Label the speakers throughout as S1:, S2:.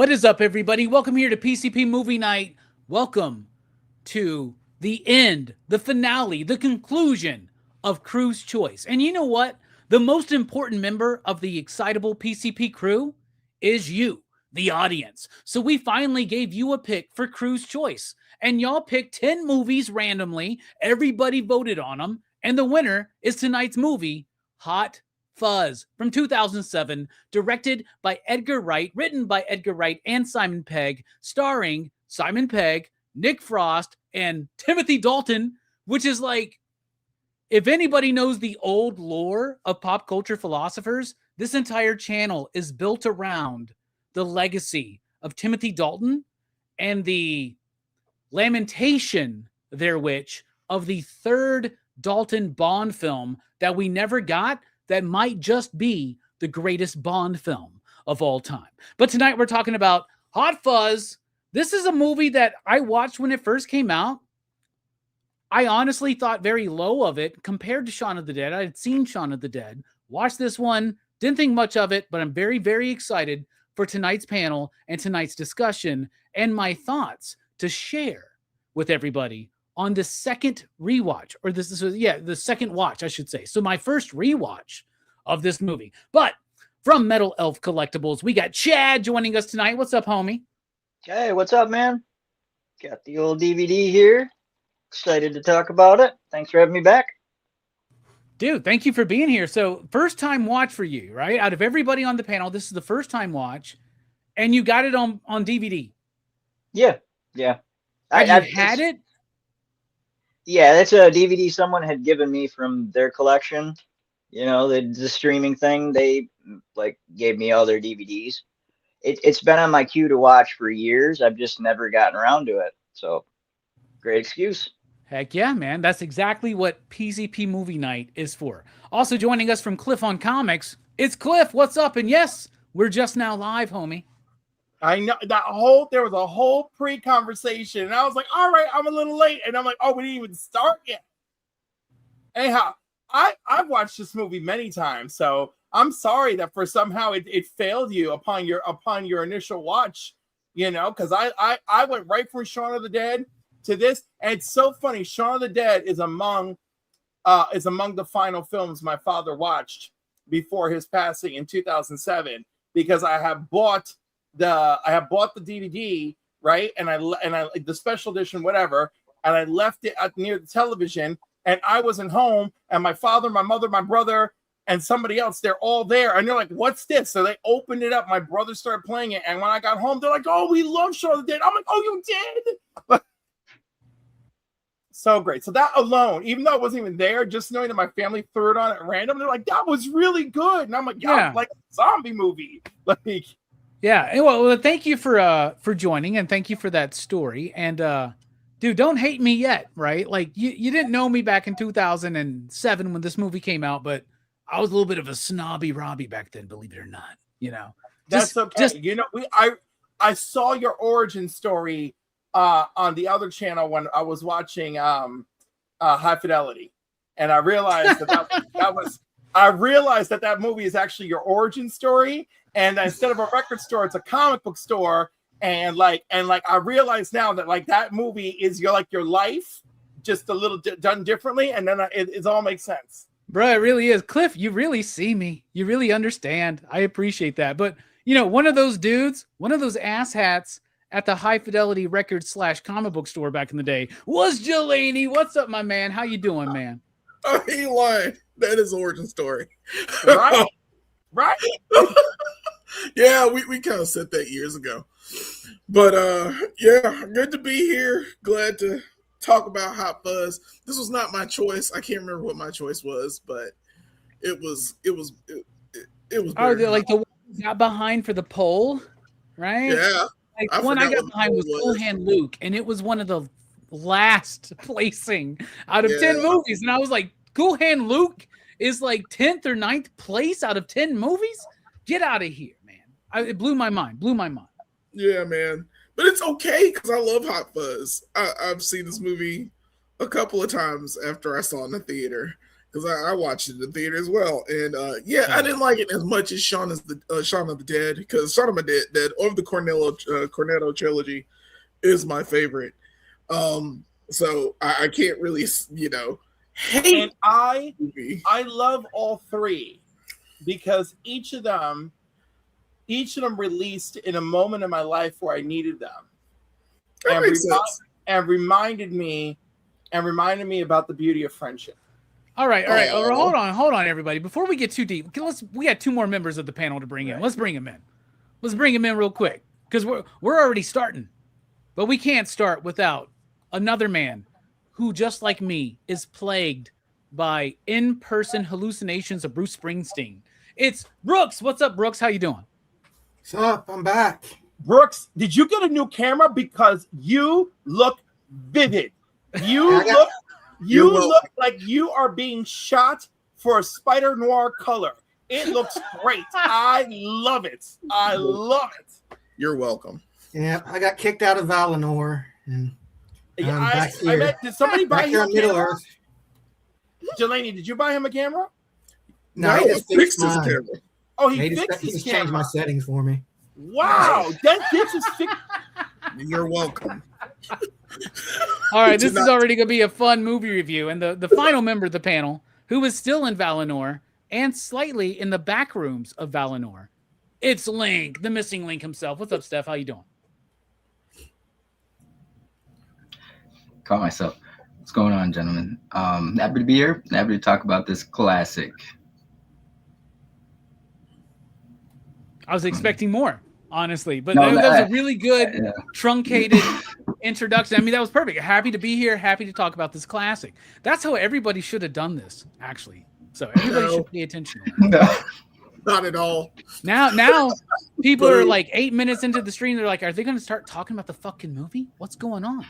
S1: What is up, everybody? Welcome here to PCP Movie Night. Welcome to the end, the finale, the conclusion of Crew's Choice. And you know what? The most important member of the Excitable PCP crew is you, the audience. So we finally gave you a pick for Crew's Choice. And y'all picked 10 movies randomly. Everybody voted on them. And the winner is tonight's movie, Hot Fuzz, from 2007, directed by Edgar Wright, written by Edgar Wright and Simon Pegg, starring Simon Pegg, Nick Frost, and Timothy Dalton, which is like, if anybody knows the old lore of pop culture philosophers, this entire channel is built around the legacy of Timothy Dalton and the lamentation therewith of the third Dalton Bond film that we never got, that might just be the greatest Bond film of all time. But tonight we're talking about Hot Fuzz. This is a movie that I watched when it first came out. I honestly thought very low of it compared to Shaun of the Dead. I had seen Shaun of the Dead, watched this one, didn't think much of it, but I'm very, very excited for tonight's panel and tonight's discussion and my thoughts to share with everybody on the second rewatch, or the second watch, I should say. So my first rewatch of this movie. But from Metal Elf Collectibles, we got Chad joining us tonight. What's up, homie?
S2: Hey, what's up, man? Got the old DVD here. Excited to talk about it. Thanks for having me back.
S1: Dude, thank you for being here. So first time watch for you, right? Out of everybody on the panel, this is the first time watch, and you got it on DVD.
S2: Yeah.
S1: I've had it?
S2: Yeah, that's a DVD someone had given me from their collection. You know, the streaming thing, they like gave me all their DVDs. It's been on my queue to watch for years. I've just never gotten around to it. So, great excuse.
S1: Heck yeah, man. That's exactly what PCP Movie Night is for. Also joining us from Cliff on Comics, it's Cliff. What's up? And yes, we're just now live, homie.
S3: I know there was a whole pre-conversation, and I was like, all right, I'm a little late. And I'm like, oh, we didn't even start yet. Anyhow, I've watched this movie many times, so I'm sorry that for somehow it failed you upon your initial watch, you know, because I went right from Shaun of the Dead to this. And it's so funny. Shaun of the Dead is among the final films my father watched before his passing in 2007, because I have bought the DVD, right, and I the special edition, whatever, and I left it near the television, and I wasn't home, and my father, my mother, my brother, and somebody else, they're all there, and they're like, "What's this?" So they opened it up. My brother started playing it, and when I got home, they're like, "Oh, we love Shaun of the Dead." I'm like, "Oh, you did?" So great. So that alone, even though I wasn't even there, just knowing that my family threw it on at random, they're like, "That was really good," and I'm like, "Yeah, like a zombie movie." Like.
S1: Yeah, well, thank you for joining, and thank you for that story. And dude, don't hate me yet, right? Like you didn't know me back in 2007 when this movie came out, but I was a little bit of a snobby Robbie back then, believe it or not. You know,
S3: that's okay. You know, I saw your origin story on the other channel when I was watching High Fidelity, and I realized that movie is actually your origin story. And instead of a record store, it's a comic book store. And I realize now that like that movie is your life, just a little done differently. And then it all makes sense.
S1: Bro, it really is. Cliff, you really see me. You really understand. I appreciate that. But you know, one of those dudes, one of those asshats at the High Fidelity record / comic book store back in the day was Jelani. What's up, my man? How you doing, man?
S4: Oh, he lying. That is origin story.
S3: Right. Right.
S4: Yeah, we kind of said that years ago. But yeah, good to be here. Glad to talk about Hot Fuzz. This was not my choice. I can't remember what my choice was, but it was
S1: oh, like the one you got behind for the poll, right?
S4: Yeah.
S1: Like the one I got behind was Cool Hand Luke, and it was one of the last placing out of 10 movies. And I was like, Cool Hand Luke is like 10th or 9th place out of 10 movies? Get out of here, man. It blew my mind.
S4: Yeah, man. But it's okay because I love Hot Fuzz. I've seen this movie a couple of times after I saw it in the theater. because I watched it in the theater as well. And I didn't like it as much as Shaun of the Dead, because Shaun of the Dead of the Cornetto trilogy is my favorite. So I can't really, hate.
S3: And I love all three because each of them released in a moment in my life where I needed them.
S4: That makes sense.
S3: And reminded me about the beauty of friendship.
S1: All right. Hold on, everybody. Before we get too deep, we got two more members of the panel to bring in. Let's bring them in. Let's bring them in real quick, because we're already starting, but we can't start without another man who, just like me, is plagued by in-person hallucinations of Bruce Springsteen. It's Brooks. What's up, Brooks? How you doing?
S5: What's up? I'm back.
S3: Brooks, did you get a new camera? Because you look vivid. You look like you are being shot for a Spider Noir color. It looks great. I love it. I love it.
S4: You're welcome.
S5: Yeah, I got kicked out of Valinor. And back here.
S3: Did somebody buy him a
S5: Middle
S3: camera?
S5: Earth.
S3: Delaney, did you buy him a camera?
S5: No, he just fixed
S4: his
S5: mine.
S4: camera.
S3: Oh,
S5: He
S3: he fixed his
S5: just changed
S3: camera.
S5: my settings for me.
S3: Wow, this is fixed.
S4: You're welcome.
S1: All right, this is already going to be a fun movie review. And the final member of the panel, who is still in Valinor and slightly in the back rooms of Valinor, it's Link, the missing Link himself. What's up, Steph? How you doing?
S6: Call myself. What's going on, gentlemen? Happy to be here. Happy to talk about this classic.
S1: I was expecting more, honestly, but
S6: No,
S1: that was a really good, truncated introduction. I mean, that was perfect. Happy to be here. Happy to talk about this classic. That's how everybody should have done this, actually. So everybody should pay attention to that.
S6: No.
S4: Not at all.
S1: Now people are like 8 minutes into the stream. They're like, are they going to start talking about the fucking movie? What's going on?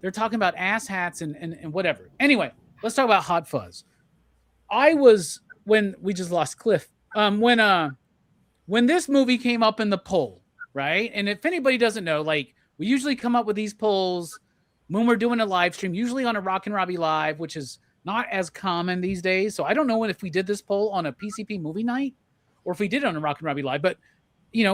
S1: They're talking about ass hats and whatever. Anyway, let's talk about Hot Fuzz. When we just lost Cliff. When this movie came up in the poll, right? And if anybody doesn't know, like, we usually come up with these polls when we're doing a live stream, usually on a Rockin' Robbie Live, which is not as common these days. So I don't know if we did this poll on a PCP movie night or if we did it on a Rockin' Robbie Live. But,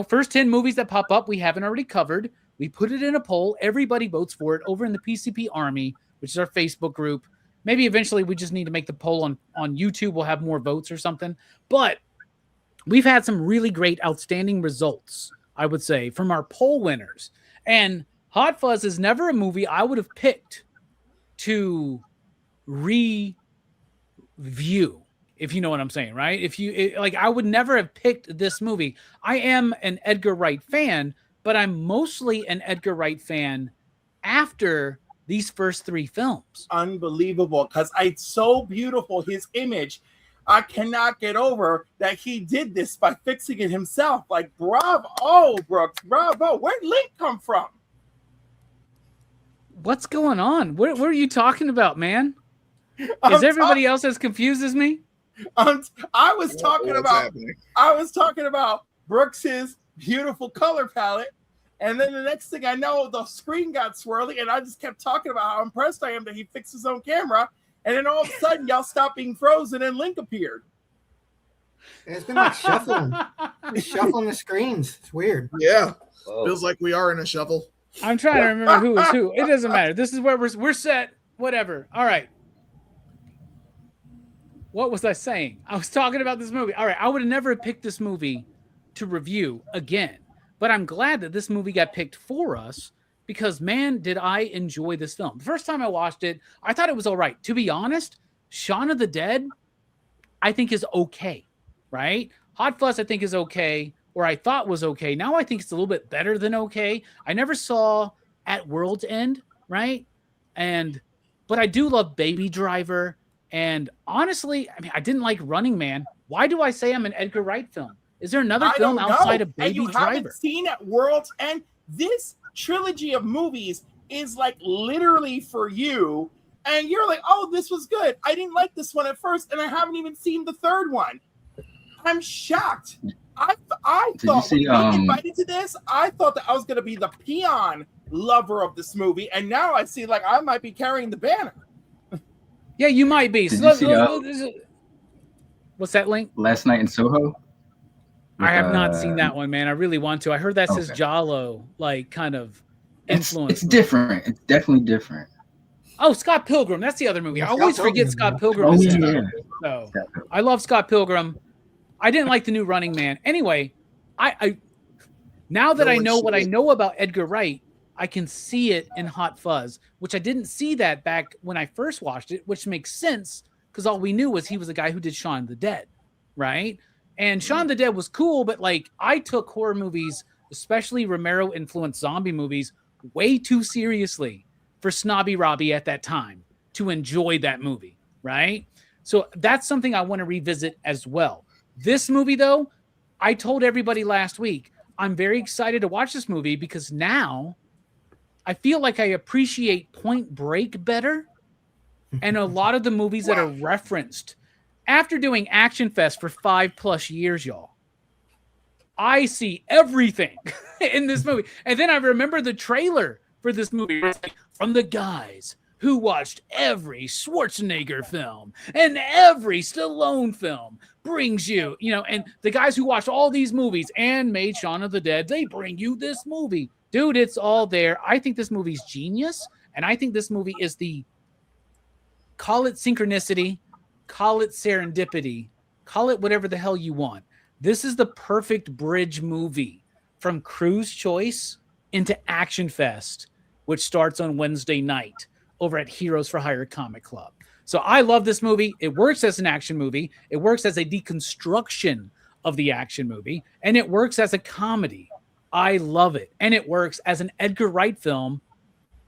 S1: first 10 movies that pop up, we haven't already covered. We put it in a poll. Everybody votes for it over in the PCP Army, which is our Facebook group. Maybe eventually we just need to make the poll on YouTube. We'll have more votes or something. But we've had some really great, outstanding results, I would say, from our poll winners. And Hot Fuzz is never a movie I would have picked to review, if you know what I'm saying, right? I would never have picked this movie. I am an Edgar Wright fan, but I'm mostly an Edgar Wright fan after these first three films.
S3: Unbelievable, because it's so beautiful, his image. I cannot get over that he did this by fixing it himself. Like, bravo, Brooks, bravo. Where'd Link come from?
S1: What's going on? What are you talking about, man? Is everybody else as confused as me?
S3: I was talking about Brooks's beautiful color palette, and then the next thing I know, the screen got swirly, and I just kept talking about how impressed I am that he fixed his own camera. And then all of a sudden, y'all stopped being frozen and Link appeared.
S5: It's been like shuffling. Shuffling the screens. It's weird.
S4: Yeah.
S2: Whoa.
S4: Feels like we are in a shuffle.
S1: I'm trying to remember who is who. It doesn't matter. This is where we're set. Whatever. All right. What was I saying? I was talking about this movie. All right. I would have never picked this movie to review again. But I'm glad that this movie got picked for us. Because, man, did I enjoy this film. The first time I watched it, I thought it was all right. To be honest, Shaun of the Dead, I think is okay, right? Hot Fuzz, I think is okay, or I thought was okay. Now I think it's a little bit better than okay. I never saw At World's End, right? But I do love Baby Driver. And honestly, I mean, I didn't like Running Man. Why do I say I'm an Edgar Wright film? Is there another film outside of Baby Driver?
S3: And you haven't seen At World's End? This trilogy of movies is like literally for you, and you're like, oh, this was good. I didn't like this one at first, and I haven't even seen the third one. I'm shocked. I thought when you got invited to this, I thought that I was going to be the peon lover of this movie, and now I see like I might be carrying the banner.
S1: Yeah, you might be. What's that link?
S6: Last Night in Soho.
S1: I have not seen that one, man. I really want to. I heard that's his
S6: Okay.
S1: Giallo, like, kind of influence.
S6: It's different. It's definitely different.
S1: Oh, Scott Pilgrim. That's the other movie.
S5: Yeah,
S1: I always
S5: Scott
S1: forget
S5: Pilgrim,
S1: Scott
S5: yeah.
S1: Pilgrim
S6: Oh,
S1: is in
S6: yeah.
S1: it. So I love Scott Pilgrim. I didn't like the new Running Man. Anyway, I now that
S4: No
S1: I
S4: one
S1: know what I
S4: should.
S1: know about Edgar Wright, I can see it in Hot Fuzz, which I didn't see that back when I first watched it, which makes sense because all we knew was he was the guy who did Shaun of the Dead, right? And Shaun of the Dead was cool, but like I took horror movies, especially Romero-influenced zombie movies, way too seriously for snobby Robbie at that time to enjoy that movie, right? So that's something I want to revisit as well. This movie, though, I told everybody last week, I'm very excited to watch this movie because now I feel like I appreciate Point Break better and a lot of the movies that are referenced after doing Action Fest for 5+ years, y'all. I see everything in this movie. And then I remember the trailer for this movie from the guys who watched every Schwarzenegger film and every Stallone film brings you, and the guys who watched all these movies and made Shaun of the Dead, they bring you this movie. Dude, it's all there. I think this movie's genius. And I think this movie is call it synchronicity, call it serendipity, call it whatever the hell you want. This is the perfect bridge movie from Crew's Choice into Action Fest, which starts on Wednesday night over at Heroes for Hire Comic Club. So I love this movie. It works as an action movie. It works as a deconstruction of the action movie, and it works as a comedy. I love it. And it works as an Edgar Wright film.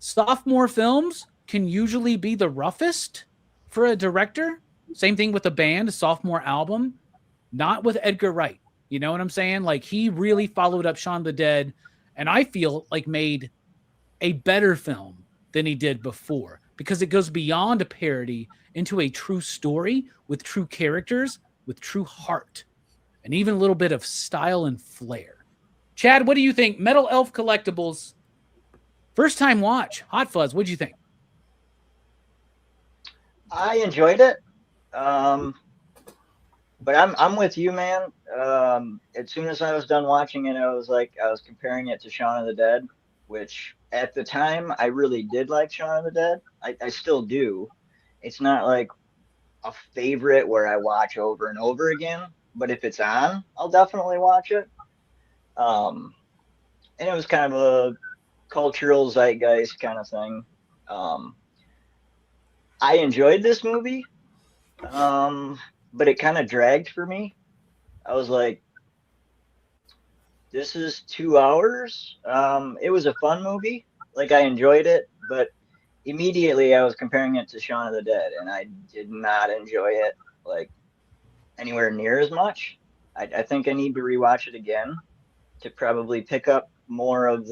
S1: Sophomore films can usually be the roughest for a director. Same thing with a band, a sophomore album. Not with Edgar Wright. You know what I'm saying? Like, he really followed up Shaun of the Dead, and I feel like made a better film than he did before because it goes beyond a parody into a true story with true characters, with true heart, and even a little bit of style and flair. Chad, what do you think? Metal Elf Collectibles, first time watch, Hot Fuzz, what do you think?
S2: I enjoyed it. But I'm with you, man. As soon as I was done watching it, I was comparing it to Shaun of the Dead, which at the time I really did like Shaun of the Dead. I still do. It's not like a favorite where I watch over and over again, but if it's on, I'll definitely watch it. And it was kind of a cultural zeitgeist kind of thing. I enjoyed this movie. But it kind of dragged for me. I was like, this is 2 hours. It was a fun movie. Like, I enjoyed it, but immediately I was comparing it to Shaun of the Dead, and I did not enjoy it, like, anywhere near as much. I think I need to rewatch it again to probably pick up more of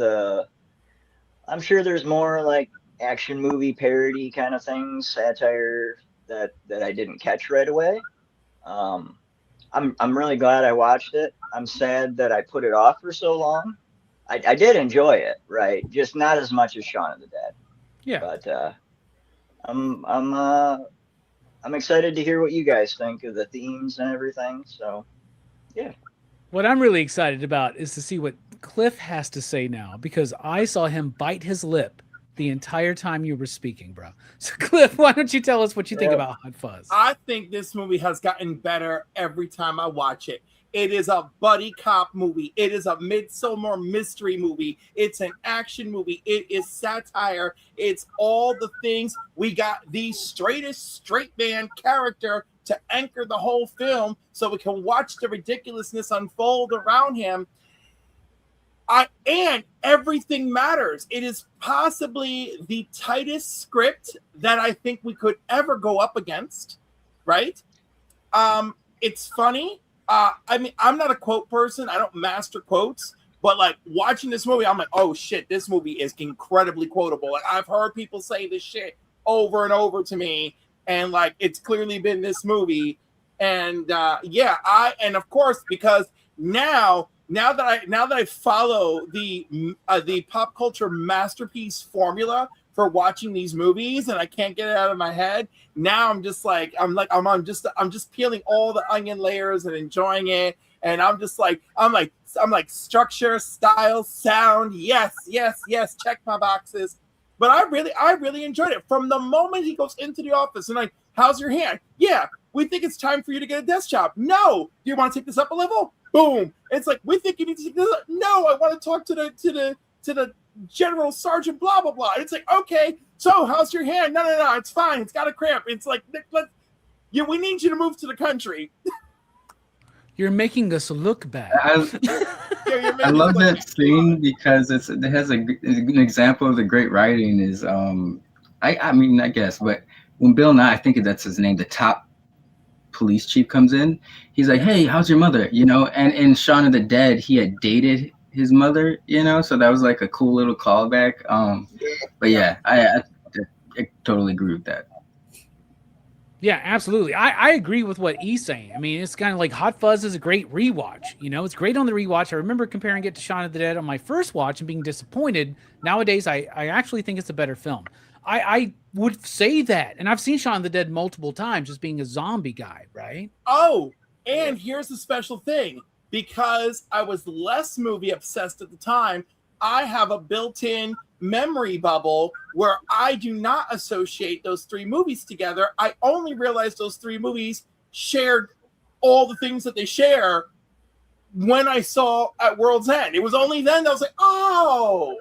S2: I'm sure there's more, like, action movie parody kind of things, satire that I didn't catch right away. I'm really glad I watched it. I'm sad that I put it off for so long. I did enjoy it, right? Just not as much as Shaun of the Dead.
S1: Yeah.
S2: But I'm excited to hear what you guys think of the themes and everything. So, yeah.
S1: What I'm really excited about is to see what Cliff has to say now, because I saw him bite his lip the entire time you were speaking, bro. So, Cliff, why don't you tell us what you think about Hot Fuzz?
S3: I think this movie has gotten better every time I watch it. It is a buddy cop movie. It is a Midsommar mystery movie. It's an action movie. It is satire. It's all the things. We got the straightest straight man character to anchor the whole film so we can watch the ridiculousness unfold around him. And everything matters. It is possibly the tightest script that I think we could ever go up against, right? It's funny. I mean, I'm not a quote person. I don't master quotes. But, like, watching this movie, I'm like, oh, shit, this movie is incredibly quotable. Like, I've heard people say this shit over and over to me. And, like, it's clearly been this movie. And, and of course, because now that I follow the pop culture masterpiece formula for watching these movies, and I can't get it out of my head. Now I'm just peeling all the onion layers and enjoying it. And I'm like structure, style, sound. Yes. Check my boxes. But I really enjoyed it from the moment he goes into the office and like, how's your hand? Yeah, we think it's time for you to get a desk job. No, do you want to take this up a level? Boom. It's like, we think you need to take this up. No, I want to talk to the general sergeant, blah blah blah. And it's like, okay, so how's your hand? No, it's fine. It's got a cramp. It's like, we need you to move to the country.
S1: You're making us look bad.
S6: I love that scene because it has an example of the great writing is I guess, but when Bill Nye, I think that's his name, the top police chief comes in, he's like, hey, how's your mother? You know, and in Shaun of the Dead, he had dated his mother, you know, so that was like a cool little callback. But yeah, I totally agree with that.
S1: Yeah, absolutely. I agree with what he's saying. I mean, it's kind of like Hot Fuzz is a great rewatch. You know, it's great on the rewatch. I remember comparing it to Shaun of the Dead on my first watch and being disappointed. Nowadays, I actually think it's a better film. I would say that. And I've seen Shaun of the Dead multiple times just being a zombie guy, right?
S3: Oh, and here's the special thing. Because I was less movie obsessed at the time, I have a built-in memory bubble where I do not associate those three movies together. I only realized those three movies shared all the things that they share when I saw At World's End. It was only then that I was like, oh,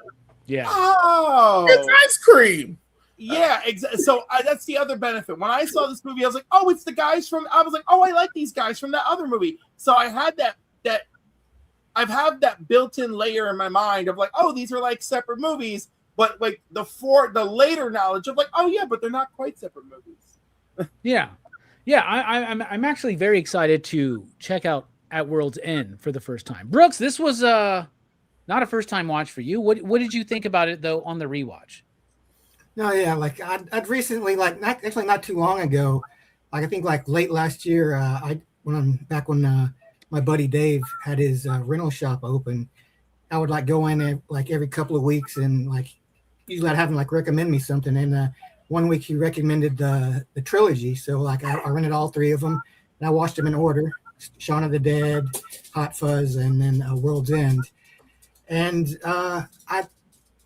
S4: it's ice cream.
S3: Yeah, exactly. So that's the other benefit. When I saw this movie, I was like, oh, it's the guys from. I was like, oh, I like these guys from that other movie. So I had that I've had that built-in layer in my mind of like, oh, these are like separate movies, but like the later knowledge of like, oh yeah, but they're not quite separate movies.
S1: Yeah. I'm actually very excited to check out At World's End for the first time. Brooks, this was not a first-time watch for you. What did you think about it though on the rewatch?
S5: No, yeah, like I'd recently, like not too long ago, like I think like late last year, when my buddy Dave had his rental shop open, I would like go in like every couple of weeks and like usually I'd have him like recommend me something. And one week he recommended the trilogy, so like I rented all three of them and I watched them in order: Shaun of the Dead, Hot Fuzz, and then World's End. And I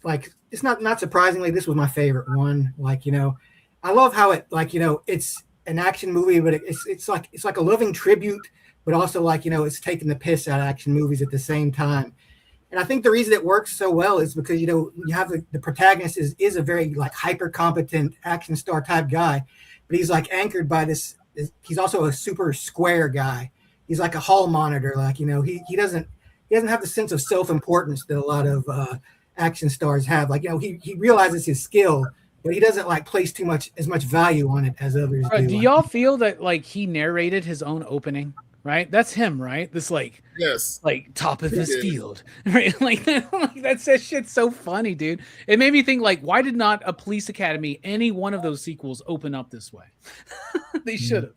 S5: like. It's not surprisingly, this was my favorite one. Like, you know, I love how it, like, you know, it's an action movie, but it's like a loving tribute, but also like, you know, it's taking the piss out of action movies at the same time. And I think the reason it works so well is because, you know, you have the protagonist is a very like hyper competent action star type guy, but he's like anchored by this. He's also a super square guy. He's like a hall monitor. Like, you know, he doesn't have the sense of self-importance that a lot of action stars have. Like, you know, he realizes his skill, but he doesn't like place as much value on it as others do.
S1: Do y'all feel that like he narrated his own opening? Right, that's him, right? This like,
S4: yes,
S1: like top of his field, right? Like that shit's so funny, dude. It made me think like, why did not a Police Academy, any one of those sequels, open up this way? They should have.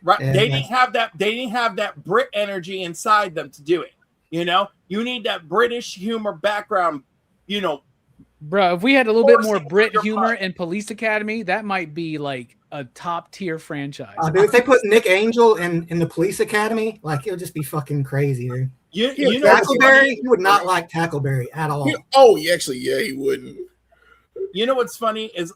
S3: Right, yeah, they didn't have that Brit energy inside them to do it. You know, you need that British humor background, you know.
S1: Bro, if we had a little bit more Brit humor in Police Academy, that might be like a top tier franchise.
S5: Dude, if they put Nick Angel in the Police Academy, like it would just be fucking crazy, dude.
S3: You know,
S5: Tackleberry, he would not like Tackleberry at all.
S4: He wouldn't.
S3: You know what's funny is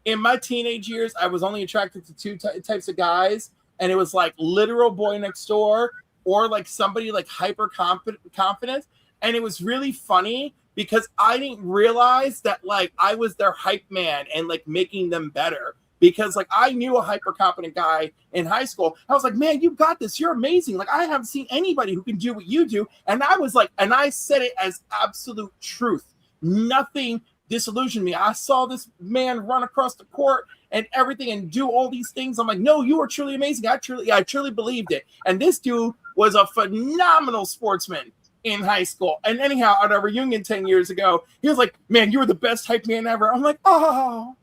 S3: in my teenage years, I was only attracted to two types of guys, and it was like literal boy next door or like somebody like hyper confident. And it was really funny because I didn't realize that like I was their hype man and like making them better. Because like I knew a hyper competent guy in high school. I was like, man, you got this. You're amazing. Like I haven't seen anybody who can do what you do. And I was like, and I said it as absolute truth. Nothing disillusioned me. I saw this man run across the court and everything and do all these things. I'm like, no, you are truly amazing. I truly believed it. And this dude was a phenomenal sportsman in high school. And anyhow, at our reunion 10 years ago, he was like, man, you were the best hype man ever. I'm like, oh.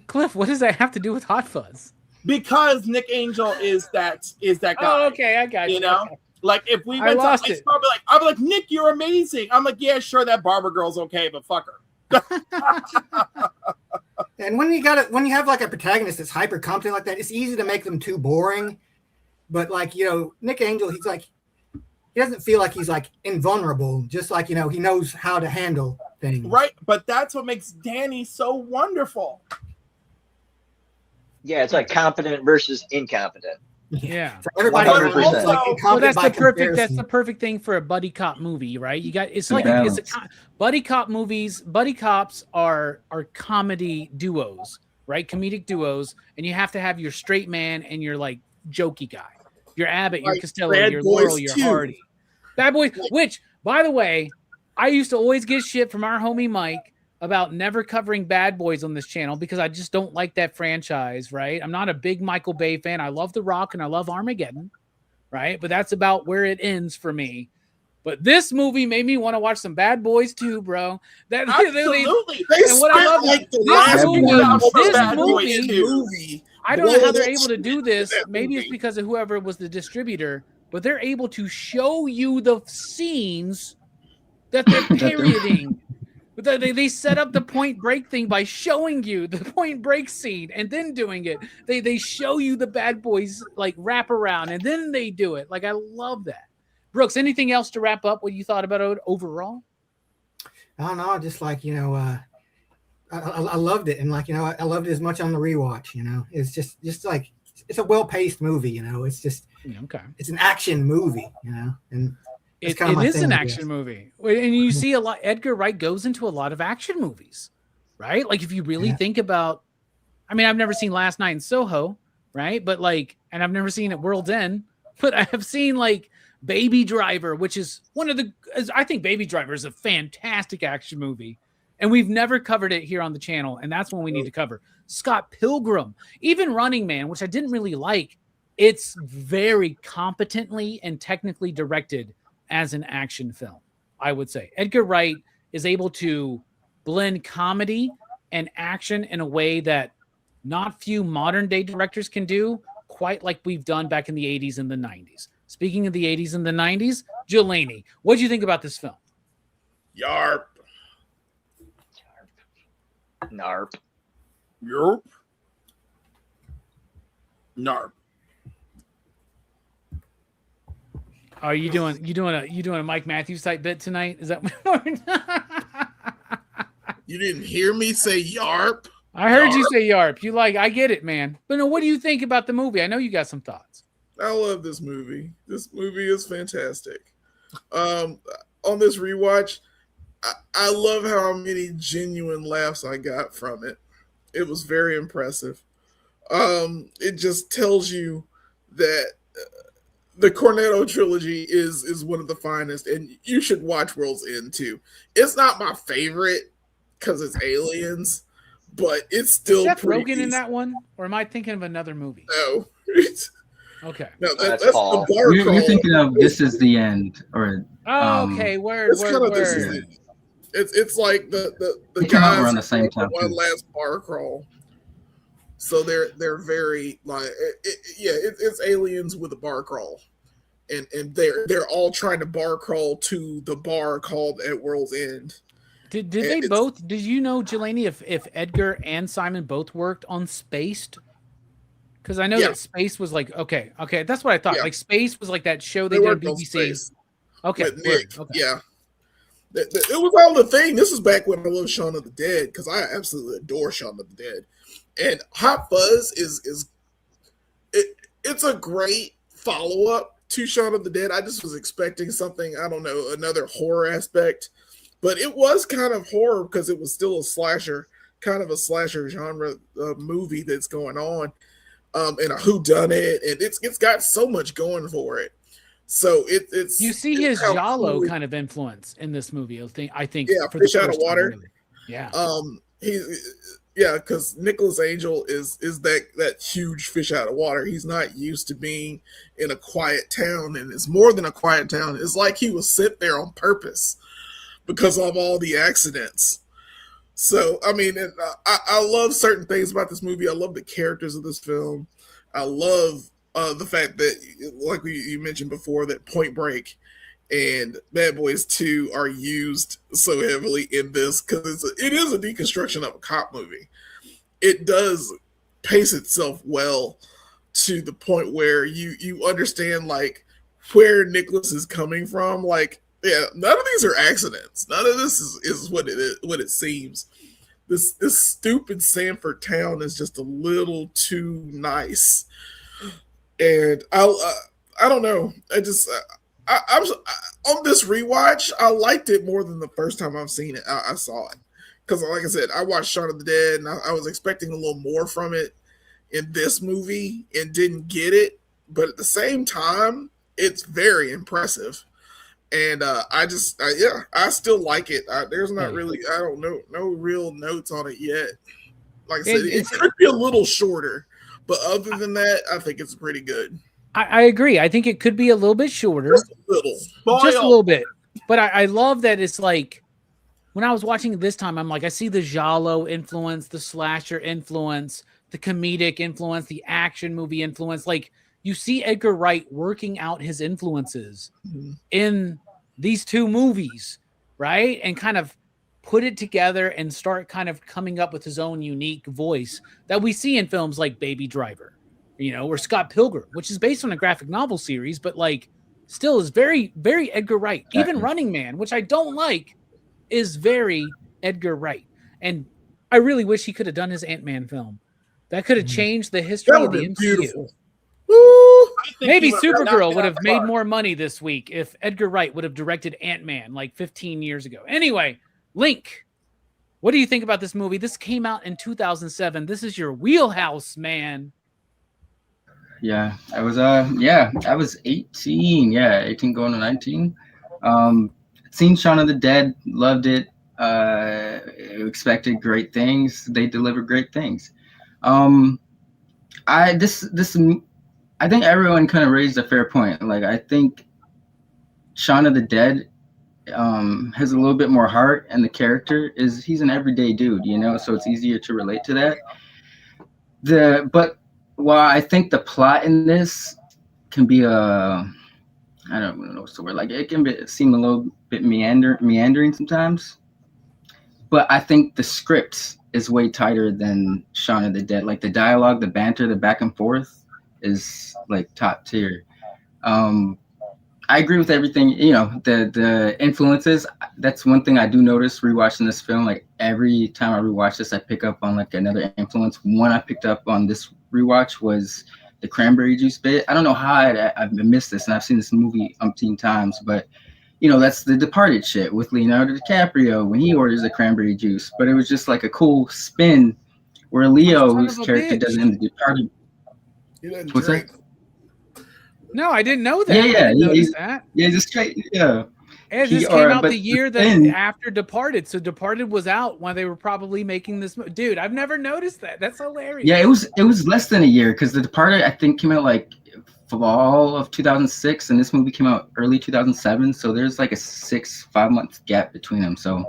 S1: Cliff, what does that have to do with Hot Fuzz?
S3: Because Nick Angel is that guy.
S1: Oh, okay, I got you.
S3: You know,
S1: okay.
S3: Like if we went to high school, I'd be like, Nick, you're amazing. I'm like, yeah, sure, that barber girl's okay, but fuck her.
S5: And when you have like a protagonist that's hyper competent like that, it's easy to make them too boring. But like, Nick Angel, he's like, he doesn't feel like he's like invulnerable, just like, he knows how to handle things.
S3: Right. But that's what makes Danny so wonderful.
S2: Yeah, it's like competent versus incompetent.
S1: Yeah.
S5: So everybody
S2: 100%.
S5: else, like,
S3: Well,
S5: incompetent by comparison.
S1: That's the perfect thing for a buddy cop movie, right? You got
S6: Balance.
S1: buddy cop movies. Buddy cops are comedy duos, right? Comedic duos, and you have to have your straight man and your like jokey guy, your Abbott, your
S4: Like
S1: Costello,
S4: Bad
S1: your
S4: Boys
S1: Laurel, your
S4: 2.
S1: Hardy. Bad Boys, which by the way, I used to always get shit from our homie Mike about never covering Bad Boys on this channel because I just don't like that franchise, right? I'm not a big Michael Bay fan. I love The Rock and I love Armageddon, right? But that's about where it ends for me. But this movie made me want to watch some Bad Boys too, bro.
S3: Absolutely.
S4: They
S1: And what I
S4: spent
S1: love
S4: like
S1: is
S4: the
S1: this
S4: last
S1: movie-
S4: one
S3: Bad
S4: of
S3: Boys
S4: the
S3: too.
S4: movie.
S1: I don't know how
S4: Blow
S1: they're
S4: that
S1: able to
S4: shit
S1: do this.
S4: that
S1: Maybe it's
S4: movie.
S1: because of whoever was the distributor, but they're able to show you the scenes that they're parodying. But they set up the Point Break thing by showing you the Point Break scene and then doing it. They show you the Bad Boys like wrap around and then they do it. Like I love that. Brooks, anything else to wrap up what you thought about it overall?
S5: I don't know, just like, I loved it. And like, I loved it as much on the rewatch, it's just like, it's a well-paced movie, it's just,
S1: Okay.
S5: it's an action movie, and
S1: It
S5: kind of my
S1: is
S5: thing,
S1: an
S5: I
S1: action
S5: guess.
S1: movie. And you see a lot, Edgar Wright goes into a lot of action movies, right? Like if you really think about, I mean, I've never seen Last Night in Soho, right? But like, and I've never seen At World's End, but I have seen like Baby Driver, which is I think Baby Driver is a fantastic action movie. And we've never covered it here on the channel. And that's one we need to cover. Scott Pilgrim, even Running Man, which I didn't really like. It's very competently and technically directed as an action film, I would say. Edgar Wright is able to blend comedy and action in a way that not few modern day directors can do, quite like we've done back in the 80s and the 90s. Speaking of the 80s and the 90s, Jelani, what do you think about this film?
S4: Yarp.
S2: Narp.
S3: Yarp. Narp.
S1: Are you doing a Mike Matthews type bit tonight? Is that what
S4: You didn't hear me say yarp?
S1: I heard you say yarp. You like, I get it, man. But no, what do you think about the movie? I know you got some thoughts.
S4: I love this movie. This movie is fantastic. On this rewatch, I love how many genuine laughs I got from it. It was very impressive. It just tells you that the Cornetto trilogy is one of the finest, and you should watch World's End too. It's not my favorite because it's aliens, but it's still
S1: Is Seth
S4: pretty
S1: Rogen in
S4: decent.
S1: that one, or am I thinking of another movie?
S4: No.
S1: Okay.
S4: No,
S2: That's
S4: that's
S2: Paul.
S4: the bar
S6: You're
S4: crawl.
S6: thinking of This Is the End, or
S1: Oh, okay. Word,
S4: It's kind
S1: word,
S4: of this is
S1: word.
S4: it. It's like the
S6: They came out
S4: guys
S6: around the same
S4: make
S6: time,
S4: one
S6: too.
S4: last bar crawl. So they're very like it's aliens with a bar crawl, and they're all trying to bar crawl to the bar called At World's End.
S1: Did they both? Did you know, Jelani, if Edgar and Simon both worked on Spaced? Because I know
S4: Yeah.
S1: that Space was like okay, that's what I thought.
S4: Yeah.
S1: Like Space was like that show they,
S4: They
S1: did on
S4: worked on
S1: BBC.
S4: Space
S1: Okay,
S4: with
S1: word,
S4: Nick.
S1: okay.
S4: Yeah. It was all the thing. This is back when I loved Shaun of the Dead because I absolutely adore Shaun of the Dead. And Hot Fuzz it's a great follow up to Shaun of the Dead. I just was expecting something, I don't know, another horror aspect, but it was kind of horror because it was still a slasher, kind of a slasher genre movie that's going on, and a whodunit, and it's got so much going for it. So it's
S1: You see
S4: it's
S1: his
S4: how
S1: Giallo
S4: cool-
S1: kind of influence in this movie. I think.
S4: Yeah,
S1: for the
S4: Fish Out of
S1: first time,
S4: Water.
S1: really. Yeah.
S4: Because Nicholas Angel is that huge fish out of water. He's not used to being in a quiet town, and it's more than a quiet town. It's like he was sent there on purpose because of all the accidents. So, I mean, I love certain things about this movie. I love the characters of this film. I love the fact that, like you mentioned before, that Point Break and Bad Boys 2 are used so heavily in this because it is a deconstruction of a cop movie. It does pace itself well to the point where you understand like where Nicholas is coming from. Like, yeah, none of these are accidents. None of this is what it is, what it seems. This stupid Sanford town is just a little too nice, and I don't know. I'm on this rewatch. I liked it more than the first time I've seen it. I saw it because, like I said, I watched Shaun of the Dead, and I was expecting a little more from it in this movie and didn't get it. But at the same time, it's very impressive, and I still like it. There's not really, I don't know, no real notes on it yet. Like I said, it could be a little shorter, but other than that, I think it's pretty good.
S1: I agree. I think it could be a little bit shorter.
S4: Just a little
S1: bit. But I love that it's like, when I was watching it this time, I'm like, I see the giallo influence, the slasher influence, the comedic influence, the action movie influence. Like, you see Edgar Wright working out his influences in these two movies, right? And kind of put it together and start kind of coming up with his own unique voice that we see in films like Baby Driver, or Scott Pilgrim, which is based on a graphic novel series, but like still is very, very Edgar Wright. Even Running Man, which I don't like, is very Edgar Wright. And I really wish he could have done his Ant-Man film. That could have changed the history of the MCU.
S4: Beautiful.
S1: Maybe Supergirl would have made more money this week if Edgar Wright would have directed Ant-Man like 15 years ago. Anyway, Link, what do you think about this movie? This came out in 2007. This is your wheelhouse, man.
S6: Yeah, I was 18. Yeah, 18 going to 19. Seen Shaun of the Dead, loved it. Expected great things. They delivered great things. I think everyone kind of raised a fair point. Like, I think Shaun of the Dead has a little bit more heart, and the character he's an everyday dude, so it's easier to relate to that. But while I think the plot in this can be I don't know what's the word, like it can seem a little bit meandering sometimes, but I think the script is way tighter than Shaun of the Dead. Like, the dialogue, the banter, the back and forth is like top tier. I agree with everything, the influences. That's one thing I do notice rewatching this film. Like, every time I rewatch this, I pick up on like another influence. One I picked up on this rewatch was the cranberry juice bit. I don't know how I've missed this, and I've seen this movie umpteen times, but that's the Departed shit with Leonardo DiCaprio when he orders the cranberry juice. But it was just like a cool spin where Leo's character does it in the Departed. What's that?
S1: No, I didn't know that.
S6: Yeah,
S1: that.
S6: Yeah, just straight. Yeah.
S1: And this came out the year after Departed, so Departed was out when they were probably making this. Dude, I've never noticed that. That's hilarious.
S6: Yeah, it was less than a year because the Departed, I think, came out like fall of 2006, and this movie came out early 2007. So there's like a 5 month gap between them. So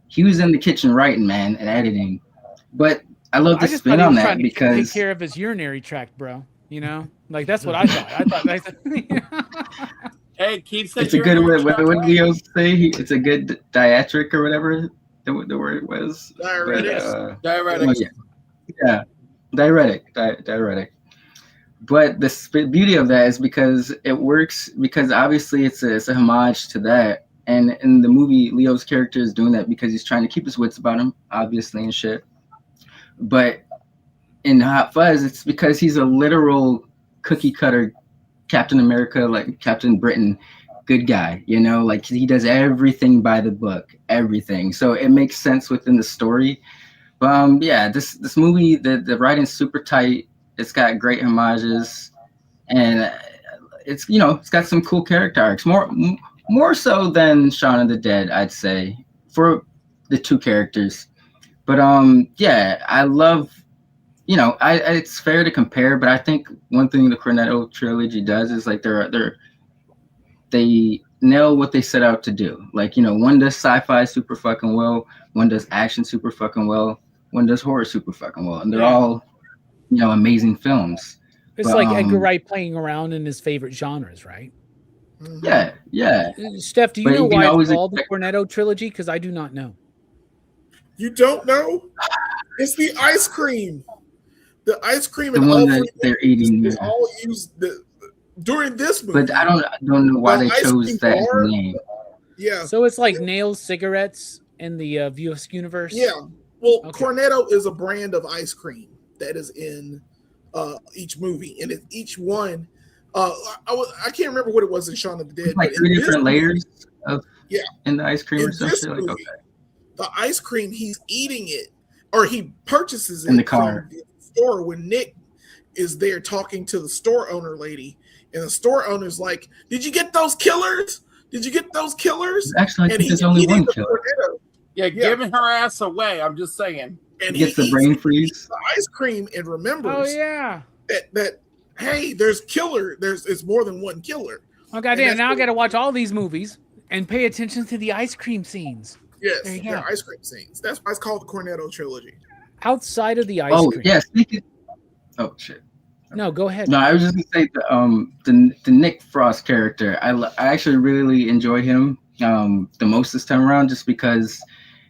S6: he was in the kitchen writing, man, and editing. But I love the spin on that because
S1: take care of his urinary tract, bro. Like, that's what I thought.
S3: Hey, keep saying
S6: it's a good word. What did Leo say? It's a good diatric or whatever the word was.
S3: Diuretic.
S6: Yeah, diuretic. But the beauty of that is because it works, because obviously it's a homage to that. And in the movie, Leo's character is doing that because he's trying to keep his wits about him, obviously, and shit. But in Hot Fuzz, it's because he's a literal cookie cutter Captain America, like Captain Britain, good guy, like he does everything by the book, everything. So it makes sense within the story. But this movie, the writing's super tight. It's got great homages, and it's it's got some cool character arcs, more so than Shaun of the Dead, I'd say, for the two characters. But I love. It's fair to compare, but I think one thing the Cornetto trilogy does is like they nail what they set out to do. Like, one does sci-fi super fucking well, one does action super fucking well, one does horror super fucking well, and they're all, amazing films.
S1: It's like Edgar Wright playing around in his favorite genres, right?
S6: Yeah.
S1: Steph, do you
S6: But
S1: know
S6: you can
S1: why it's
S6: always
S1: called the
S6: expect-
S1: Cornetto trilogy? Because I do not know.
S4: You don't know? It's the ice cream. The ice cream
S6: The
S4: and
S6: one
S4: all
S6: that
S4: three
S6: they're eating.
S4: is all used during this movie.
S6: But I don't know why
S4: The
S6: they
S4: ice
S6: chose
S4: cream
S6: that
S4: bar?
S6: name.
S4: Yeah.
S1: So it's like Nails cigarettes in the Views universe.
S4: Yeah. Well,
S1: Okay.
S4: Cornetto is a brand of ice cream that is in each movie, and each one. I can't remember what it was in Shaun of the Dead.
S6: It's like
S4: but
S6: 3
S4: in
S6: different
S4: this
S6: layers of
S4: Yeah.
S6: in the ice cream
S4: in
S6: or some
S4: this
S6: shit. Like,
S4: movie,
S6: okay.
S4: the ice cream, he's eating it, or he purchases it
S6: In the car.
S4: from the store when Nick is there talking to the store owner lady, and the store owner's like, "Did you get those killers? Did you get those killers?"
S6: Actually, I
S4: And
S6: think there's
S4: he's
S6: only
S4: eating
S6: one
S4: the
S6: killer.
S4: Cornetto,
S3: Yeah, giving her ass away. I'm just saying.
S4: and
S6: He gets the
S4: eats
S6: brain freeze.
S4: the ice cream and remembers
S1: Oh yeah.
S4: that hey, it's more than one killer.
S1: Oh
S4: And
S1: goddamn!
S4: that's
S1: Now I
S4: what-
S1: got to watch all these movies and pay attention to the ice cream scenes.
S4: Yes,
S1: There you
S4: yeah,
S1: go.
S4: ice cream scenes. That's why it's called the Cornetto trilogy.
S1: Outside of the ice
S6: Oh
S1: cream.
S6: yeah, speaking. Oh shit.
S1: No, go ahead.
S6: No, I was just gonna say the Nick Frost character. I actually really enjoy him the most this time around, just because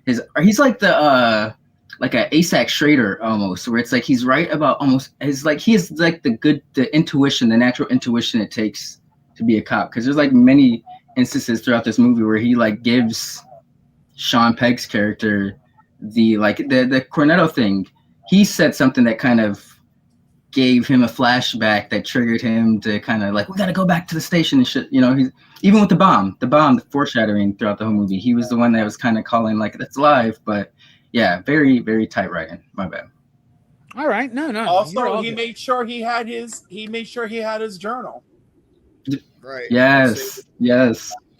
S6: he's like the like a ASAC Schrader almost, where it's like he's right about almost. He's like he is like the intuition, the natural intuition it takes to be a cop. Because there's like many instances throughout this movie where he like gives Sean Pegg's character the Cornetto thing. He said something that kind of gave him a flashback that triggered him to kind of like, we got to go back to the station and shit. You know, he's even with the foreshadowing throughout the whole movie. He was the one that was kind of calling like, that's live. But yeah, very, very tight writing. My bad.
S1: All right. No. you're
S3: Also,
S1: all
S3: he
S1: good.
S3: made sure he had his journal,
S4: Right.
S6: Yes.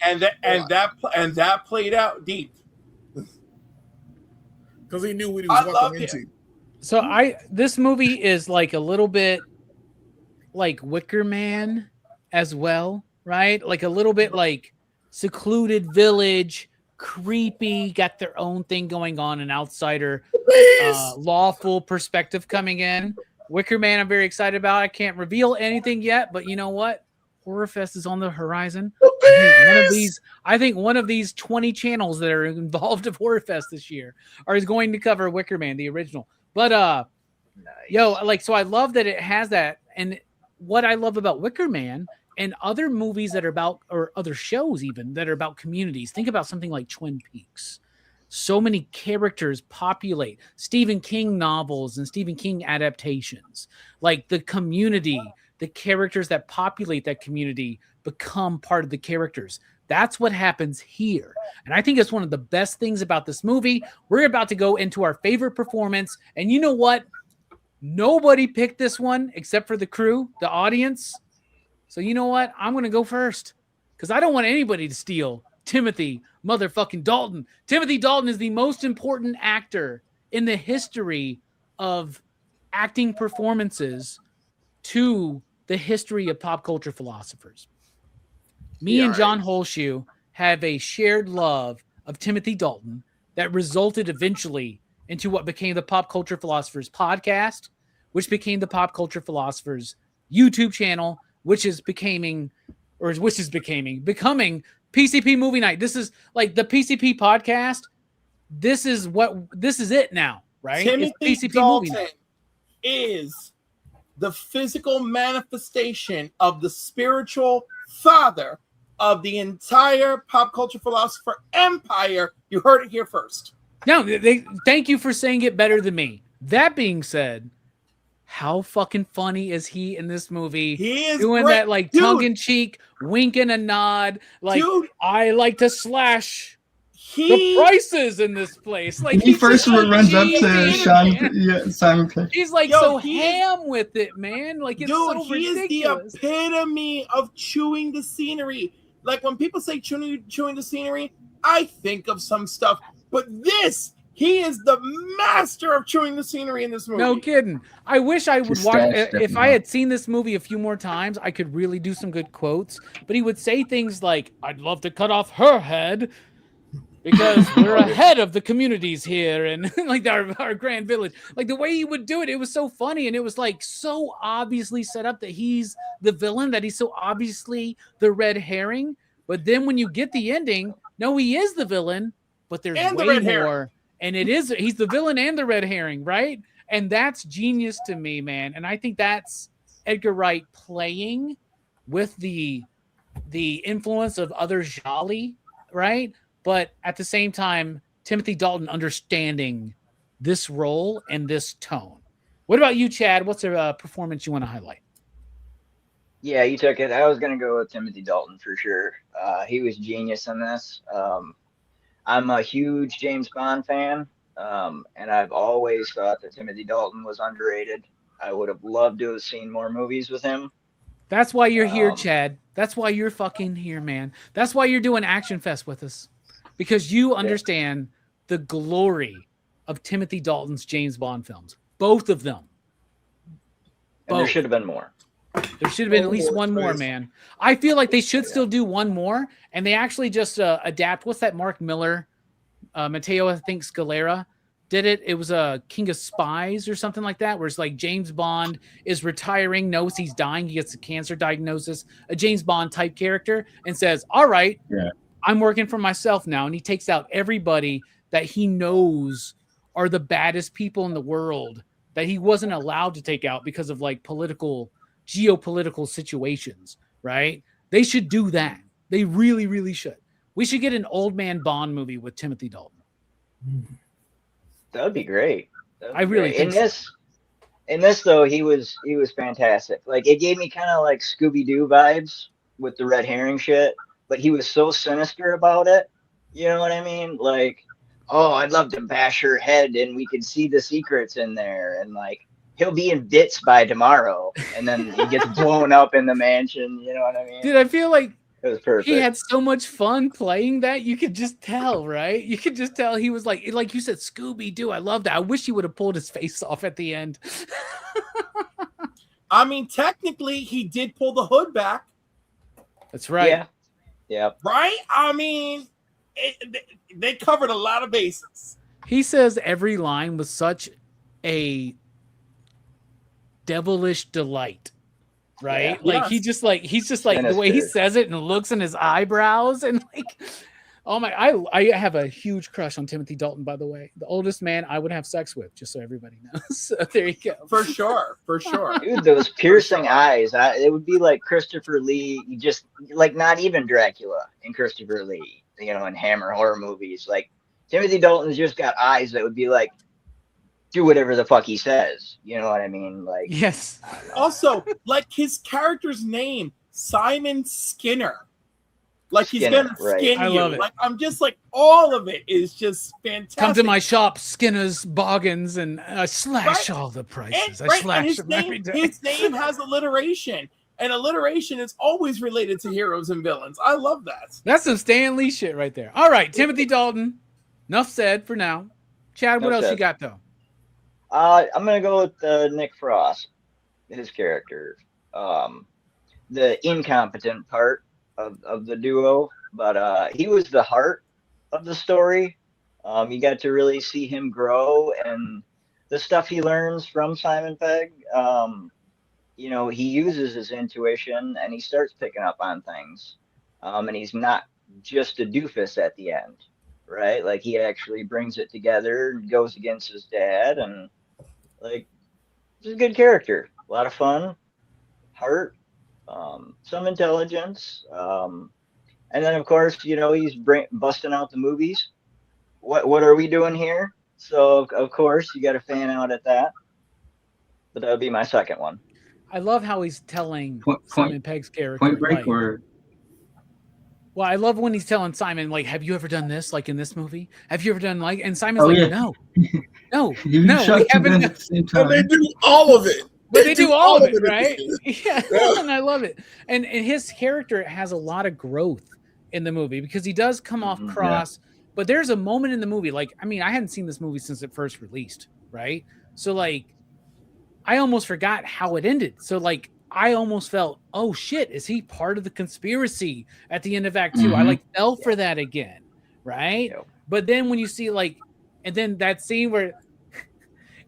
S3: and that played out deep.
S4: Because he knew what he
S3: I
S4: was
S3: love
S4: walking
S3: it.
S4: into.
S1: So this movie is like a little bit like Wicker Man as well, right? Like a little bit like secluded village, creepy, got their own thing going on, an outsider, lawful perspective coming in. Wicker Man, I'm very excited about. I can't reveal anything yet, but you know what? Horror Fest is on the horizon. I think one of these 20 channels that are involved with Horror Fest this year is going to cover Wicker Man, the original. But so I love that it has that. And what I love about Wicker Man and other movies that are about, or other shows even that are about communities, think about something like Twin Peaks. So many characters populate Stephen King novels and Stephen King adaptations. Like the community, the characters that populate that community become part of the characters. That's what happens here. And I think it's one of the best things about this movie. We're about to go into our favorite performance. And you know what? Nobody picked this one except for the crew, the audience. So you know what? I'm going to go first because I don't want anybody to steal Timothy motherfucking Dalton. Timothy Dalton is the most important actor in the history of acting performances to the history of pop culture philosophers. Me and John Holshoe have a shared love of Timothy Dalton that resulted eventually into what became the Pop Culture Philosophers podcast, which became the Pop Culture Philosophers YouTube channel, which is becoming PCP Movie Night. This is like the PCP podcast. This is it now, right?
S3: Timothy
S1: it's PCP Movie
S3: Dalton
S1: Night.
S3: is the physical manifestation of the spiritual father of the entire pop culture philosopher empire. You heard it here first.
S1: No, thank you for saying it better than me. That being said, how fucking funny is he in this movie?
S3: He is
S1: doing
S3: great.
S1: that like
S3: Dude.
S1: tongue-in-cheek, wink and a nod. Like,
S3: Dude.
S1: I like to slash the prices in this place. Like
S6: He
S1: he's
S6: first
S1: just
S6: runs up
S1: genius,
S6: to Sean,
S1: man.
S6: Simon Pegg.
S1: He's like ham with it, man. Like it's
S3: Dude,
S1: so
S3: he
S1: ridiculous.
S3: is the epitome of chewing the scenery. Like when people say chewing the scenery, I think of some stuff. But he is the master of chewing the scenery in this movie.
S1: No kidding. I wish I would
S6: His
S1: watch.
S6: stash
S1: If
S6: definitely
S1: I had seen this movie a few more times, I could really do some good quotes. But he would say things like, "I'd love to cut off her head." because we're ahead of the communities here and like our grand village. Like the way he would do it, it was so funny, and it was like so obviously set up that he's the villain, that he's so obviously the red herring. But then when you get the ending, no, he is the villain, but there's way more. And he's the villain and the red herring, right? And that's genius to me, man. And I think that's Edgar Wright playing with the influence of other Jolly, right? But at the same time, Timothy Dalton understanding this role and this tone. What about you, Chad? What's a performance you want to highlight?
S2: Yeah, you took it. I was going to go with Timothy Dalton for sure. He was genius in this. I'm a huge James Bond fan, and I've always thought that Timothy Dalton was underrated. I would have loved to have seen more movies with him.
S1: That's why you're here, Chad. That's why you're fucking here, man. That's why you're doing Action Fest with us. Because you understand the glory of Timothy Dalton's James Bond films. Both of them.
S2: And there should have been more.
S1: There should have been at least one more, man. I feel like they should still do one more. And they actually just adapt. What's that Mark Miller? Matteo, I think Scalera did it. It was a King of Spies or something like that, where it's like James Bond is retiring, knows he's dying. He gets a cancer diagnosis, a James Bond type character, and says, all right, I'm working for myself now. And he takes out everybody that he knows are the baddest people in the world that he wasn't allowed to take out because of like geopolitical situations, right? They should do that. They really, really should. We should get an old man Bond movie with Timothy Dalton.
S2: That would be great.
S1: I really think
S2: in this though, he was fantastic. Like it gave me kind of like Scooby-Doo vibes with the red herring shit. But he was so sinister about it. You know what I mean? Like, oh, I'd love to bash her head and we could see the secrets in there. And like, he'll be in bits by tomorrow. And then he gets blown up in the mansion. You know what I mean?
S1: Dude, I feel like
S2: it was perfect.
S1: He had so much fun playing that. You could just tell, right? You could just tell he was like you said, Scooby-Doo. I love that. I wish he would have pulled his face off at the end.
S3: I mean, technically, he did pull the hood back.
S1: That's right.
S2: Yeah.
S3: Right? I mean, they covered a lot of bases.
S1: He says every line was such a devilish delight, right?
S2: Yeah.
S1: Like he's just like the way he says it and looks in his eyebrows and like, oh my! I have a huge crush on Timothy Dalton, by the way. The oldest man I would have sex with, just so everybody knows. So there you go.
S3: For sure.
S2: Dude, those piercing eyes. It would be like Christopher Lee, just like not even Dracula in Christopher Lee, you know, in Hammer horror movies. Like Timothy Dalton's just got eyes that would be like, do whatever the fuck he says. You know what I mean? Like,
S1: yes.
S3: Also, like his character's name, Simon Skinner. Like he's gonna skin
S1: I
S3: you.
S1: love it.
S3: Like I'm just like all of it is just fantastic.
S1: Come to my shop, Skinner's Bargains, and slash all the prices. I slash them every day.
S3: His name has alliteration, and alliteration is always related to heroes and villains. I love that.
S1: That's some Stan Lee shit right there. All right, Timothy Dalton. Enough said for now. Chad, what else you got though?
S2: I'm gonna go with Nick Frost, his character, the incompetent part of the duo, but he was the heart of the story. You got to really see him grow and the stuff he learns from Simon Pegg. You know, he uses his intuition and he starts picking up on things. And he's not just a doofus at the end, right? Like he actually brings it together and goes against his dad, and like he's a good character. A lot of fun, heart, some intelligence, and then of course, you know, he's busting out the movies. What are we doing here? So of course you got a fan out at that, but that would be my second one.
S1: I love how he's telling Simon Pegg's character.
S6: Point Break,
S1: like,
S6: or
S1: well, I love when he's telling Simon, like, have you ever done this? Like in this movie, have you ever done like? And Simon's like, no, we haven't.
S6: At the same time.
S4: And they do all of it.
S1: They do all of it, right? Yeah, and I love it. And his character has a lot of growth in the movie because he does come off cross. Yeah. But there's a moment in the movie, like, I mean, I hadn't seen this movie since it first released, right? So like, I almost forgot how it ended. So like, I almost felt, oh shit, is he part of the conspiracy at the end of Act 2? I like fell for that again, right?
S2: Yep.
S1: But then when you see like, and then that scene where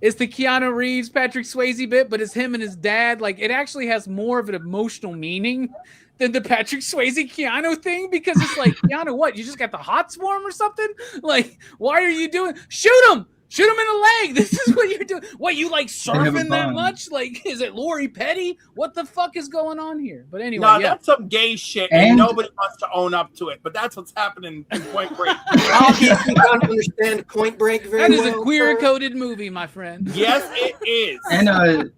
S1: it's the Keanu Reeves, Patrick Swayze bit, but it's him and his dad. Like, it actually has more of an emotional meaning than the Patrick Swayze Keanu thing, because it's like, Keanu, what? You just got the hots for him or something? Like, why are you doing? Shoot him! Shoot him in the leg! This is what you're doing. What, you like surfing that much? Like, is it Lori Petty? What the fuck is going on here? But anyway,
S3: No,
S1: yeah.
S3: that's some gay shit, and nobody wants to own up to it. But that's what's happening in Point Break.
S5: Obviously, you don't understand Point Break very well.
S1: That is a queer-coded movie, my friend.
S3: Yes, it is.
S6: And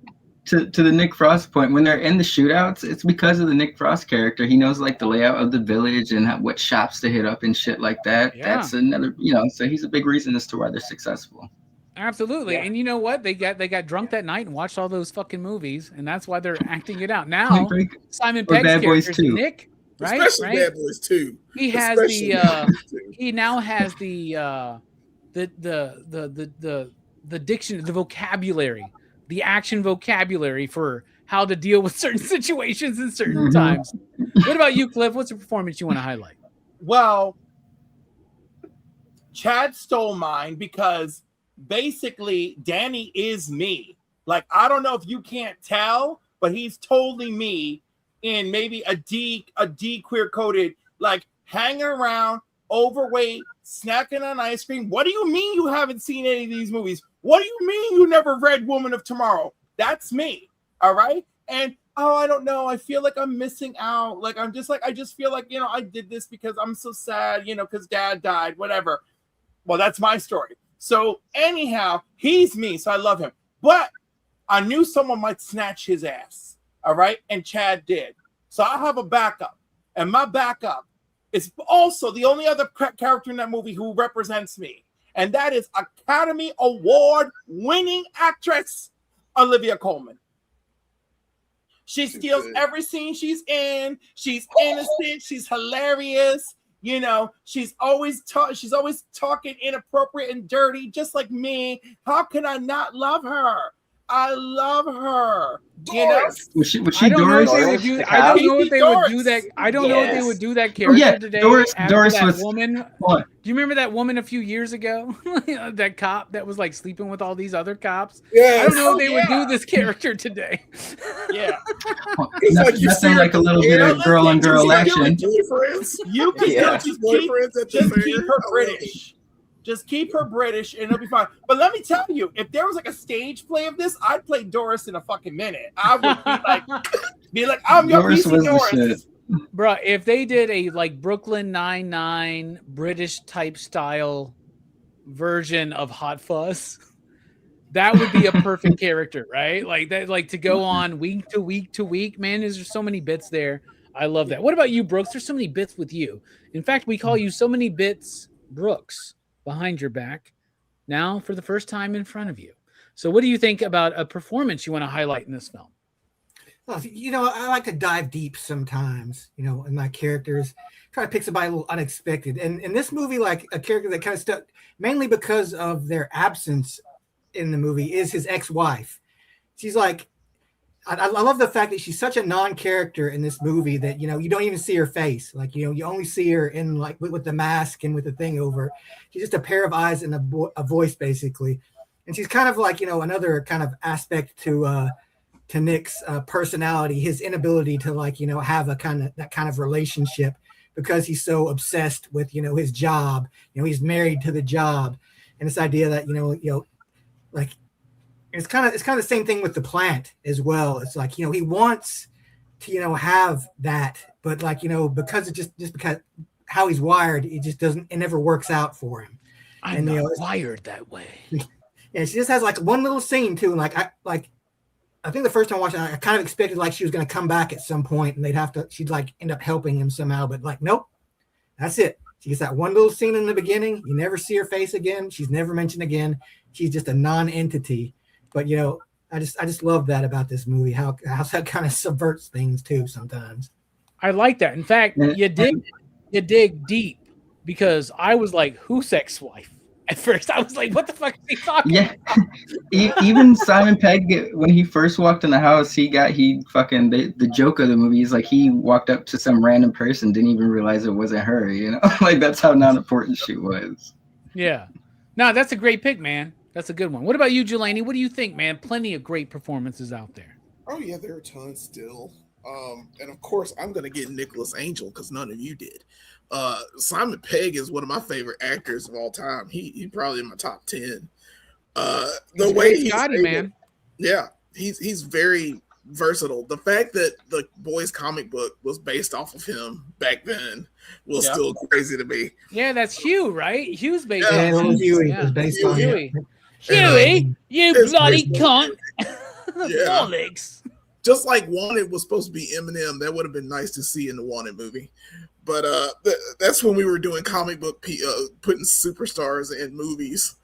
S6: to the Nick Frost point, when they're in the shootouts, it's because of the Nick Frost character. He knows like the layout of the village and what shops to hit up and shit like that.
S1: Yeah.
S6: That's another, so he's a big reason as to why they're successful.
S1: Absolutely.
S2: Yeah.
S1: And you know what? They got drunk that night and watched all those fucking movies, and that's why they're acting it out.
S6: Point
S1: Now,
S6: Break
S1: Simon
S6: or
S1: Pegg's
S6: Bad Boys
S1: character,
S6: 2.
S1: Nick, right?
S4: Especially Bad Boys 2.
S1: He has
S4: Especially Bad Boys 2.
S1: he now has the diction, the vocabulary, the action vocabulary for how to deal with certain situations in certain times. What about you, Cliff? What's a performance you want to highlight?
S3: Well, Chad stole mine because basically Danny is me. Like, I don't know if you can't tell, but he's totally me in maybe a D queer coded, like hanging around, overweight, snacking on ice cream. What do you mean you haven't seen any of these movies? What do you mean you never read Woman of Tomorrow? That's me. All right. And I don't know. I feel like I'm missing out. Like, I just feel like, I did this because I'm so sad, because dad died, whatever. Well, that's my story. So anyhow, he's me. So I love him. But I knew someone might snatch his ass. All right. And Chad did. So I have a backup. And my backup is also the only other character in that movie who represents me. And that is Academy Award winning actress, Olivia Colman. She steals every scene she's in. She's innocent. She's hilarious. She's always talking inappropriate and dirty, just like me. How can I not love her? I love her.
S6: Was she
S1: I don't know
S6: Doris?
S1: if they would do. I don't know if they would do that. I don't know if they would do that character today.
S6: Doris
S1: that
S6: was
S1: woman.
S6: What?
S1: Do you remember that woman a few years ago? That cop that was like sleeping with all these other cops.
S4: Yes.
S1: I don't know if they would do this character today.
S3: Yeah.
S4: It's
S6: like a little bit of girl on girl action.
S3: You can just keep her British. Just keep her British and it'll be fine. But let me tell you, if there was like a stage play of this, I'd play Doris in a fucking minute. I would be like, I'm your
S6: Doris
S3: PC Doris.
S1: Bro, if they did a like Brooklyn Nine-Nine British type style version of Hot Fuzz, that would be a perfect character, right? Like that, like to go on week to week to week. Man, there's so many bits there. I love that. What about you, Brooks? There's so many bits with you. In fact, we call you So Many Bits Brooks behind your back now for the first time in front of you. So what do you think about a performance you want to highlight in this film?
S5: Well, I like to dive deep sometimes, in my characters, try to pick somebody a little unexpected. And in this movie, like a character that kind of stuck, mainly because of their absence in the movie, is his ex-wife. She's like, I love the fact that she's such a non-character in this movie that, you don't even see her face. Like, you only see her in like with the mask and with the thing over. She's just a pair of eyes and a voice basically. And she's kind of like, another kind of aspect to Nick's personality, his inability to like, have that kind of relationship because he's so obsessed with, his job. He's married to the job, and this idea that, like, it's kind of the same thing with the plant as well. It's like, he wants to, have that, but like, because it just because how he's wired, it never works out for him.
S1: I'm not wired that way.
S5: Yeah, she just has like one little scene too. And I think the first time I watched it, I kind of expected like she was going to come back at some point and she'd like end up helping him somehow, but like, nope, that's it. She gets that one little scene in the beginning. You never see her face again. She's never mentioned again. She's just a non-entity. But I just love that about this movie, how that kind of subverts things too sometimes.
S1: I like that. In fact, you dig deep because I was like, who's ex-wife? At first, I was like, "What the fuck is he talking?"
S6: Yeah, even Simon Pegg, when he first walked in the house, the joke of the movie is like he walked up to some random person, didn't even realize it wasn't her. You know, like that's how not important she was.
S1: Yeah, no, that's a great pick, man. That's a good one. What about you, Jelani? What do you think, man? Plenty of great performances out there.
S4: Oh yeah, there are tons still. And of course, I'm gonna get Nicholas Angel because none of you did. Simon Pegg is one of my favorite actors of all time. He probably in my top 10. The way he's
S1: Scotty, man.
S4: Yeah, he's very versatile. The fact that the Boys comic book was based off of him back then was still crazy to me.
S1: Yeah, that's Hugh, right? Hugh's based
S5: Yeah,
S1: on
S5: Huey was based on
S1: Huey.
S5: him.
S1: Huey, you
S4: it's
S1: bloody
S4: based
S1: cunt!
S4: Yeah.
S1: Bollocks.
S4: Just like Wanted was supposed to be Eminem, that would have been nice to see in the Wanted movie. But that's when we were doing comic book, putting superstars in movies.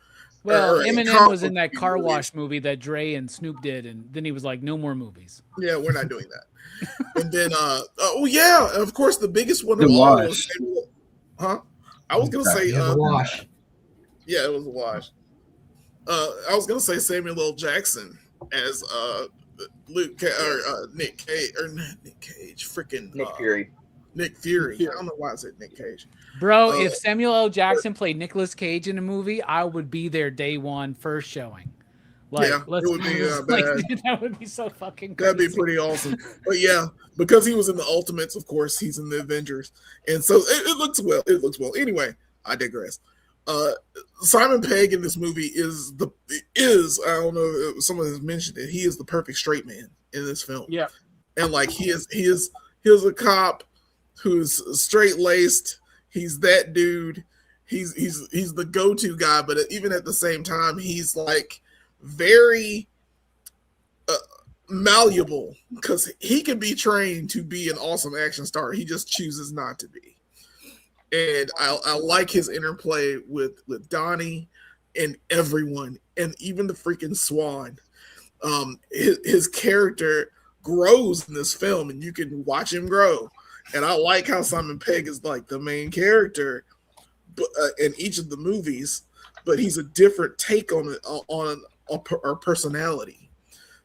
S1: Well,
S4: Or in
S1: Eminem
S4: comic
S1: was in
S4: book
S1: that car
S4: movies.
S1: wash movie that Dre and Snoop did, and then he was like, "No more movies."
S4: Yeah, we're not doing that. And then, of course, the biggest one
S6: The
S4: of all
S6: Wash.
S4: was Samuel. Huh? I was gonna say,
S5: Yeah, the wash.
S4: yeah, it was a wash. I was gonna say Samuel L. Jackson as Nick Cage, freaking
S2: Nick Fury.
S4: Nick Fury. I don't know why I said Nick Cage.
S1: Bro, if Samuel L. Jackson played Nicolas Cage in a movie, I would be there day one, first showing. Like,
S4: Yeah,
S1: let's
S4: it would
S1: do
S4: be,
S1: this.
S4: bad.
S1: Like, that would be so fucking crazy.
S4: That'd be pretty awesome. But yeah, because he was in the Ultimates, of course, he's in the Avengers, and so it looks well. It looks well. Anyway, I digress. Simon Pegg in this movie is I don't know if someone has mentioned it. He is the perfect straight man in this film.
S3: Yeah.
S4: And like he is a cop who's straight laced. He's that dude. He's the go-to guy, but even at the same time, he's like very malleable because he can be trained to be an awesome action star. He just chooses not to be. And I like his interplay with Donnie and everyone, and even the freaking Swan. His character grows in this film, and you can watch him grow. And I like how Simon Pegg is like the main character, but in each of the movies, but he's a different take on our personality,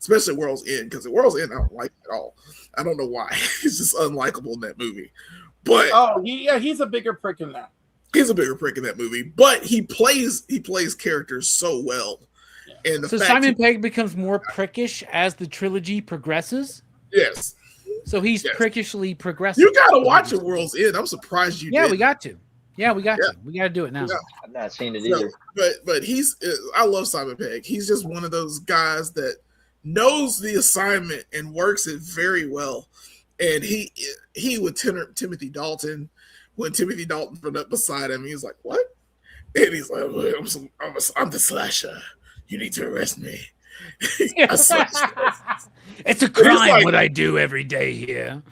S4: especially World's End, because the World's End I don't like at all. I don't know why. He's just unlikable in that movie. But
S3: he's a bigger prick in that.
S4: He's a bigger prick in that movie, but he plays characters so well. Yeah. And
S1: so Simon Pegg becomes more prickish as the trilogy progresses.
S4: Yes.
S1: So he's prickishly progressive.
S4: You gotta watch The World's End. I'm surprised you.
S1: Yeah, we got to. Yeah, we got to. We got to do it now.
S2: Yeah. I've not seen it either.
S4: But I love Simon Pegg. He's just one of those guys that knows the assignment and works it very well. And he with Timothy Dalton, when Timothy Dalton put up beside him, he's like, "What?" And he's like, "I'm the slasher. You need to arrest me."
S1: It's a crime like, what I do every day here.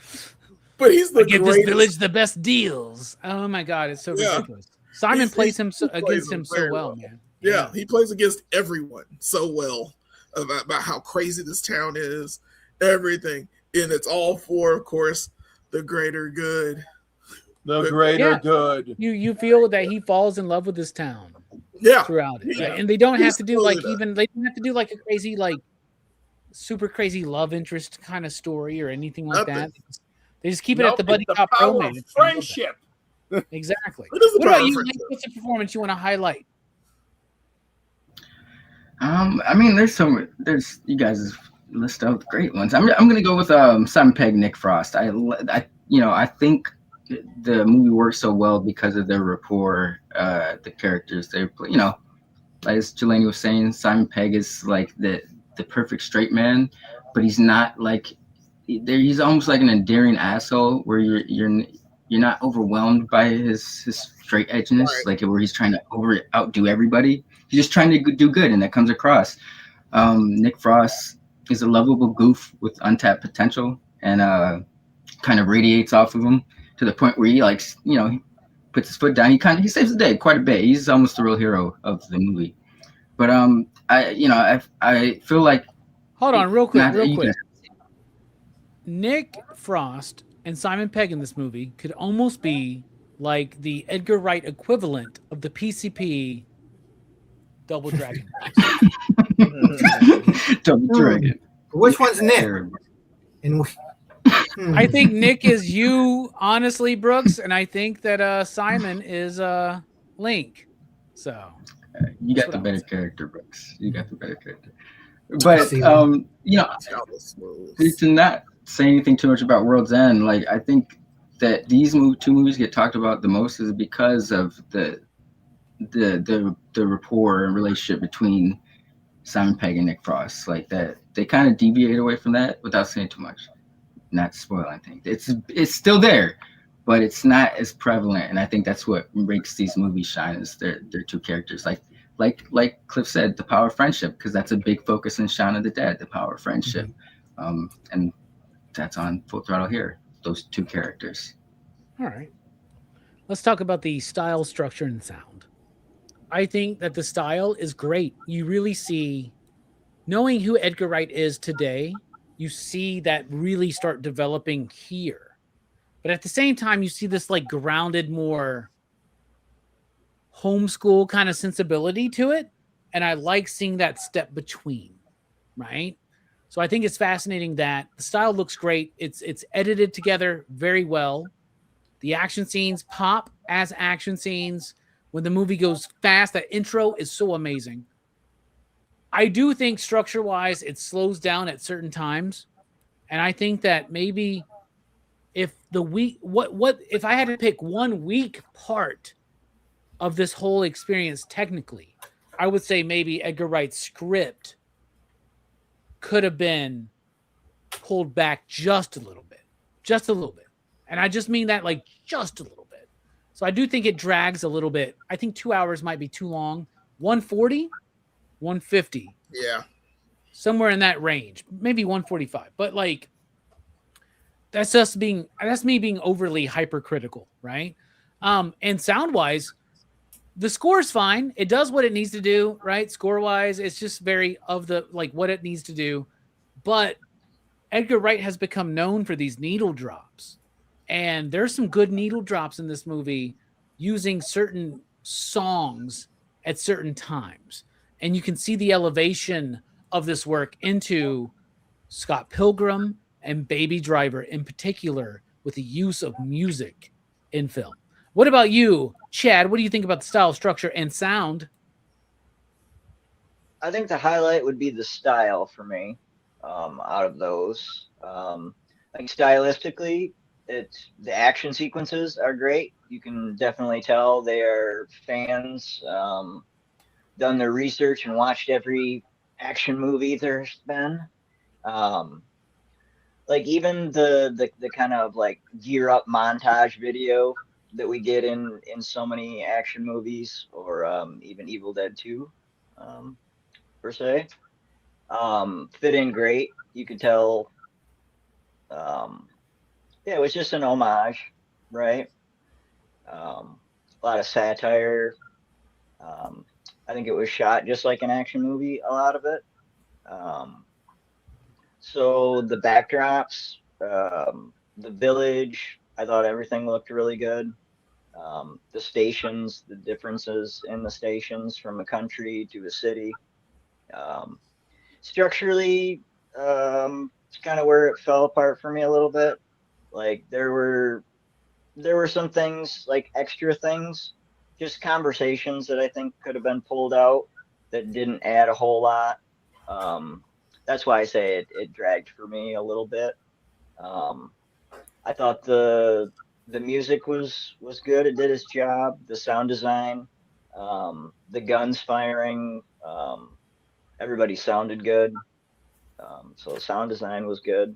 S4: But he's the
S1: I give this village the best deals. Oh my god, it's so ridiculous. Simon plays him against him so well, man.
S4: Yeah, he plays against everyone so well about how crazy this town is, everything. And it's all for, of course, the greater good.
S3: The greater good.
S1: You feel that he falls in love with this town.
S4: Yeah.
S1: Throughout it. Yeah. And they don't have to do like they don't have to do like a crazy, like super crazy love interest kind of story or anything like that. They just keep it at the buddy cop romance.
S3: Friendship.
S1: Exactly. What about you? What's a performance you want to highlight?
S6: I mean, there's you guys list out great ones. I'm gonna go with Simon Pegg, Nick Frost. I think the movie works so well because of their rapport, the characters they play. You know, as Jelani was saying, Simon Pegg is like the perfect straight man, but he's not like he's almost like an endearing asshole where you're not overwhelmed by his straight edginess, like where he's trying to outdo everybody. He's just trying to do good, and that comes across. Nick Frost is a lovable goof with untapped potential, and kind of radiates off of him to the point where he he puts his foot down. He saves the day quite a bit. He's almost the real hero of the movie. But I feel like
S1: hold on real quick. Nick Frost and Simon Pegg in this movie could almost be like the Edgar Wright equivalent of the PCP Double Dragon.
S6: Double Dragon.
S5: Which one's Nick? And
S1: I think Nick is you, honestly, Brooks, and I think that Simon is Link. So
S6: you got the
S1: what I
S6: better
S1: would say.
S6: character, Brooks. You got the better character. But you know, to not say anything too much about World's End, like I think that these two movies get talked about the most is because of the rapport and relationship between Simon Pegg and Nick Frost. Like that, they kind of deviate away from that without saying too much. Not to spoil anything. It's still there, but it's not as prevalent. And I think that's what makes these movies shine is their two characters. Like Cliff said, the power of friendship, because that's a big focus in Shaun of the Dead, the power of friendship. And that's on Full Throttle here, those two characters.
S1: All right. Let's talk about the style, structure, and sound. I think that the style is great. You really see, knowing who Edgar Wright is today, you see that really start developing here. But at the same time, you see this like grounded, more homeschool kind of sensibility to it. And I like seeing that step between, right? So I think it's fascinating that the style looks great. It's edited together very well. The action scenes pop as action scenes. When the movie goes fast, that intro is so amazing. I do think structure-wise, it slows down at certain times. And I think that maybe if the weak, if I had to pick one weak part of this whole experience technically, I would say maybe Edgar Wright's script could have been pulled back just a little bit. And I just mean that like just a little bit. So I do think it drags a little bit. I think 2 hours might be too long. 140, 150.
S4: Yeah.
S1: Somewhere in that range. Maybe 145. But like that's me being overly hypercritical, right? And sound-wise, the score's fine. It does what it needs to do, right? Score-wise, it's just very of the like what it needs to do. But Edgar Wright has become known for these needle drops. And there's some good needle drops in this movie using certain songs at certain times. And you can see the elevation of this work into Scott Pilgrim and Baby Driver in particular with the use of music in film. What about you, Chad? What do you think about the style, structure, and sound?
S2: I think the highlight would be the style for me out of those. I think stylistically, the action sequences are great. You can definitely tell they are fans, done their research and watched every action movie there's been. Like even the kind of like gear up montage video that we get in so many action movies, or even Evil Dead 2, per se, fit in great. You could tell. Yeah, it was just an homage, right? A lot of satire. I think it was shot just like an action movie, a lot of it. So the backdrops, the village, I thought everything looked really good. The stations, the differences in the stations from a country to a city. Structurally, it's kind of where it fell apart for me a little bit. Like there were some things, like extra things, just conversations that I think could have been pulled out that didn't add a whole lot. That's why I say it dragged for me a little bit. I thought the music was good. It did its job. The sound design, the guns firing, everybody sounded good. So the sound design was good.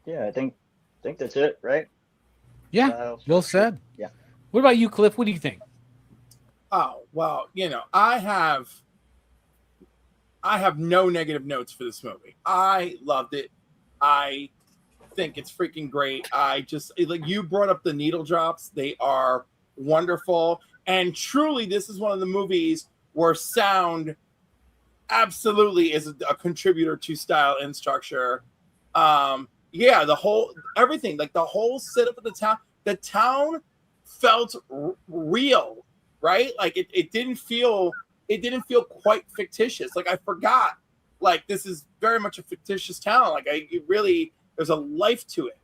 S2: Yeah, I think that's it, right?
S1: Yeah, well said.
S2: Yeah.
S1: What about you, Cliff? What do you think?
S3: Oh, well, I have no negative notes for this movie. I loved it. I think it's freaking great. I just, like, you brought up the needle drops. They are wonderful. And truly, this is one of the movies where sound absolutely is a contributor to style and structure. Yeah, everything, like the whole setup of the town felt real, right? Like it didn't feel quite fictitious. Like I forgot, like this is very much a fictitious town. Like there's a life to it.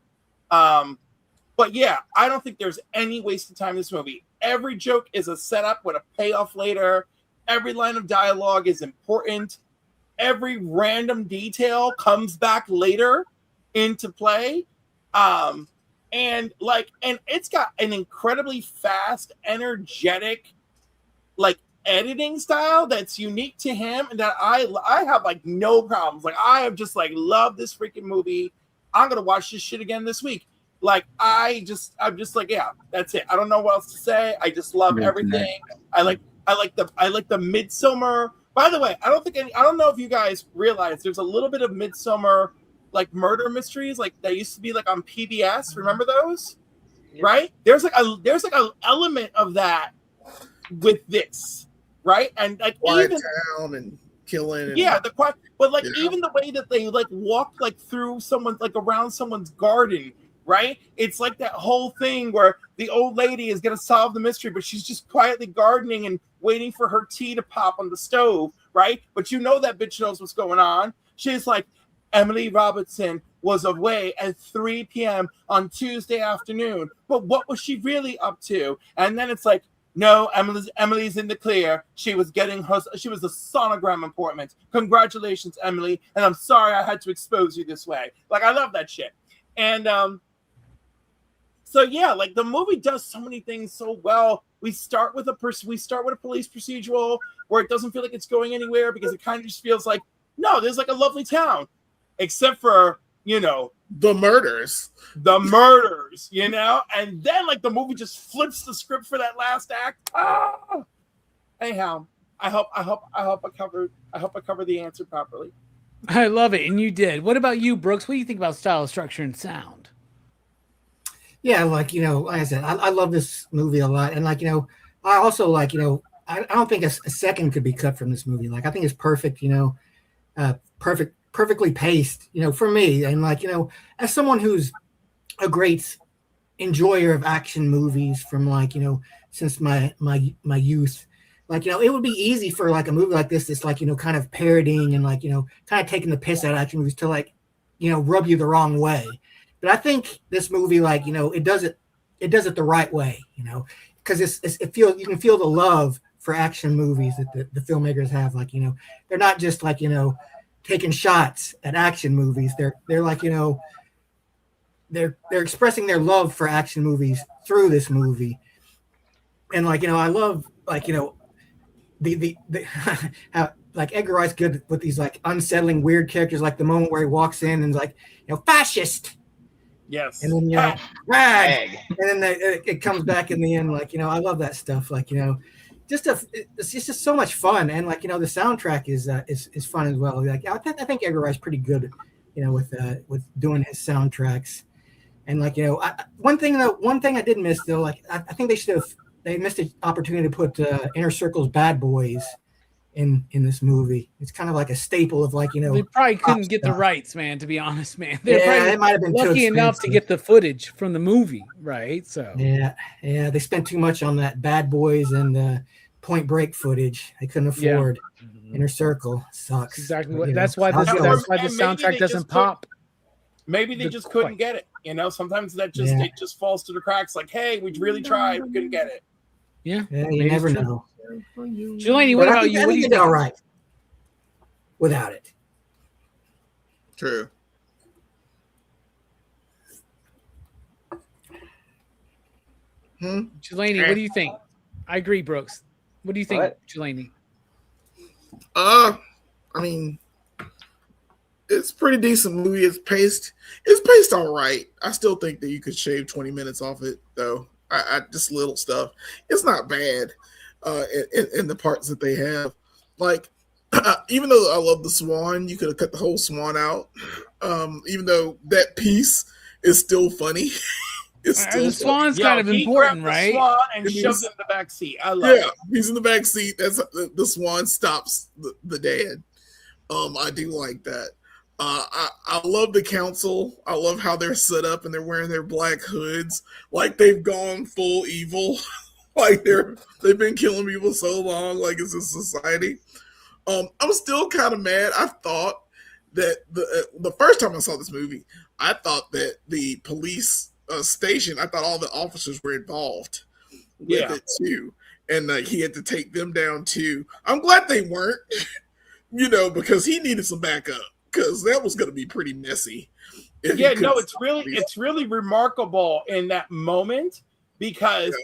S3: But yeah, I don't think there's any wasted time in this movie. Every joke is a setup with a payoff later. Every line of dialogue is important. Every random detail comes back later into play. And it's got an incredibly fast, energetic, like editing style that's unique to him, and that I have like no problems. Like I have just like loved this freaking movie. I'm gonna watch this shit again this week. Like I'm just like, yeah, that's it. I don't know what else to say. I just love everything. I like the Midsummer. By the way, I don't know if you guys realize there's a little bit of Midsummer like murder mysteries like that used to be like on PBS. Remember those? Yeah. Right? There's like an element of that with this, right? And like
S4: Quiet
S3: even
S4: Town and killing.
S3: But like even the way that they like walk like through someone's like around someone's garden, right? It's like that whole thing where the old lady is gonna solve the mystery, but she's just quietly gardening and waiting for her tea to pop on the stove, right? But you know that bitch knows what's going on. She's like, Emily Robertson was away at 3 p.m. on Tuesday afternoon, but what was she really up to? And then it's like, no, Emily's in the clear. She was a sonogram appointment. Congratulations, Emily. And I'm sorry I had to expose you this way. Like, I love that shit. And so yeah, like the movie does so many things so well. We start with a police procedural where it doesn't feel like it's going anywhere because it kind of just feels like, no, there's like a lovely town, except for, you know,
S4: the murders,
S3: you know, and then like the movie just flips the script for that last act. Ah! Anyhow, I hope I covered the answer properly.
S1: I love it, and you did. What about you, Brooks? What do you think about style, structure, and sound?
S5: Yeah, like, you know, like I said, I love this movie a lot. And like, you know, I also like, you know, I don't think a second could be cut from this movie. Like, I think it's perfect, you know, perfectly paced, you know, for me. And like, you know, as someone who's a great enjoyer of action movies from like, you know, since my youth, like, you know, it would be easy for like a movie like this that's like, you know, kind of parodying and like, you know, kind of taking the piss out of action movies to like, you know, rub you the wrong way. But I think this movie, like, you know, it does it the right way, you know, because you can feel the love for action movies that the filmmakers have. Like, you know, they're not just like, you know, taking shots at action movies. They're like, you know, they're expressing their love for action movies through this movie. And like, you know, I love like, you know, the how like Edgar Wright's good with these like unsettling weird characters, like the moment where he walks in and is like, you know, fascist.
S3: Yes.
S5: And then, you know, rag. And then it comes back in the end. Like, you know, I love that stuff. Like, you know, it's just so much fun. And like, you know, the soundtrack is fun as well. Like, I think Edgar Wright's pretty good, you know, with doing his soundtracks. And like, you know, one thing I did miss though, like I think they missed an opportunity to put Inner Circle's Bad Boys in this movie. It's kind of like a staple of like, you know,
S1: they probably couldn't get the rights, man, to be honest, man.
S5: It might have been
S1: lucky enough to get the footage from the movie, right? So
S5: yeah, they spent too much on that Bad Boys and Point Break footage. They couldn't afford Inner Circle. Sucks.
S1: Exactly.
S5: But,
S1: that's why the soundtrack doesn't pop.
S3: Maybe they just couldn't get it. You know, sometimes it just falls to the cracks. Like, hey, we really tried, we couldn't get it.
S1: Yeah,
S5: you never know.
S1: Jelani, what about you? What do you think?
S5: All right, without it.
S4: True.
S1: Jelani, what do you think? I agree, Brooks. What do you think, Jelani?
S4: I mean, it's a pretty decent movie. It's paced all right. I still think that you could shave 20 minutes off it, though. I just little stuff. It's not bad in the parts that they have. Like, even though I love the swan, you could have cut the whole swan out. Even though that piece is still funny.
S1: The swan's kind of important, right?
S3: The swan and shoved it in the back seat. I love it.
S4: He's in the back seat. That's the swan stops the dad. I do like that. I love the council. I love how they're set up and they're wearing their black hoods like they've gone full evil. Like they've been killing people so long, like it's a society. I'm still kind of mad. I thought that the first time I saw this movie, I thought that the police station, I thought all the officers were involved with it too, and he had to take them down too. I'm glad they weren't, because he needed some backup because that was going to be pretty messy.
S3: Yeah, no, it's really remarkable in that moment because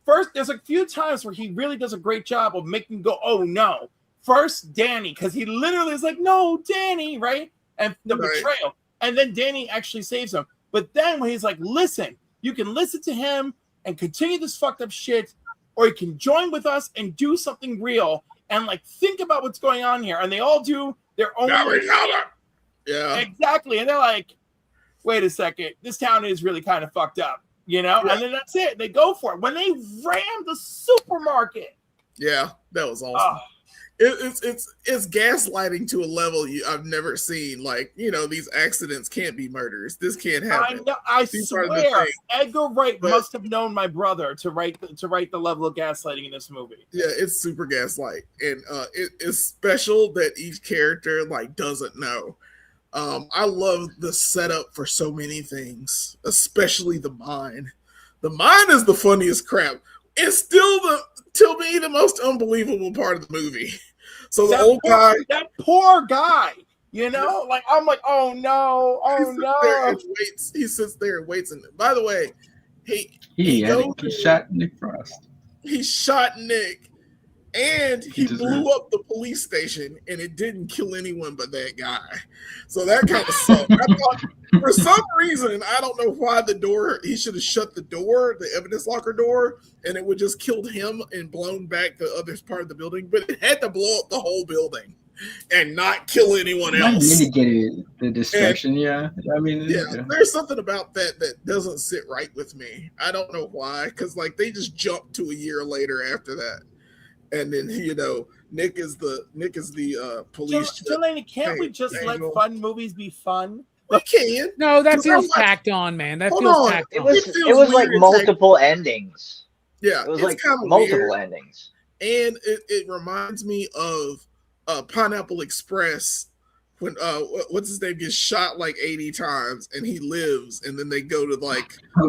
S3: first there's a few times where he really does a great job of making go, oh no. First, Danny, because he literally is like, no, Danny, right? And the betrayal. And then Danny actually saves him. But then when he's like, listen, you can listen to him and continue this fucked up shit, or you can join with us and do something real and like think about what's going on here. And they all do their own.
S4: Yeah.
S3: Exactly. And they're like, wait a second, this town is really kind of fucked up, Yeah. And then that's it. They go for it. When they rammed the supermarket.
S4: Yeah, that was awesome. It's gaslighting to a level I've never seen. Like, these accidents can't be murders. This can't happen.
S3: I swear, Edgar Wright must have known my brother to write the level of gaslighting in this movie.
S4: Yeah, it's super gaslight, and it's special that each character doesn't know. I love the setup for so many things, especially the mine. The mine is the funniest crap. It's still to me the most unbelievable part of the movie. So the old guy,
S3: that poor guy, I'm like, oh no.
S4: He sits there and waits. And by the way, he
S6: shot Nick Frost.
S4: He shot Nick, and he blew up the police station, and it didn't kill anyone but that guy. So that kind of sucked. I thought, for some reason, I don't know why he should have shut the door, the evidence locker door, and it would just killed him and blown back the other part of the building. But it had to blow up the whole building and not kill anyone else.
S6: Mitigated the destruction,
S4: There's something about that doesn't sit right with me. I don't know why, because they just jumped to a year later after that. And then Nick is the police.
S3: Delaney, can't we just let fun movies be fun?
S4: We can.
S1: No, that feels tacked on, man. That feels tacked on.
S2: It was like multiple endings.
S4: Yeah,
S2: it was like multiple endings.
S4: And it reminds me of Pineapple Express when what's his name gets shot 80 times and he lives, and then they go to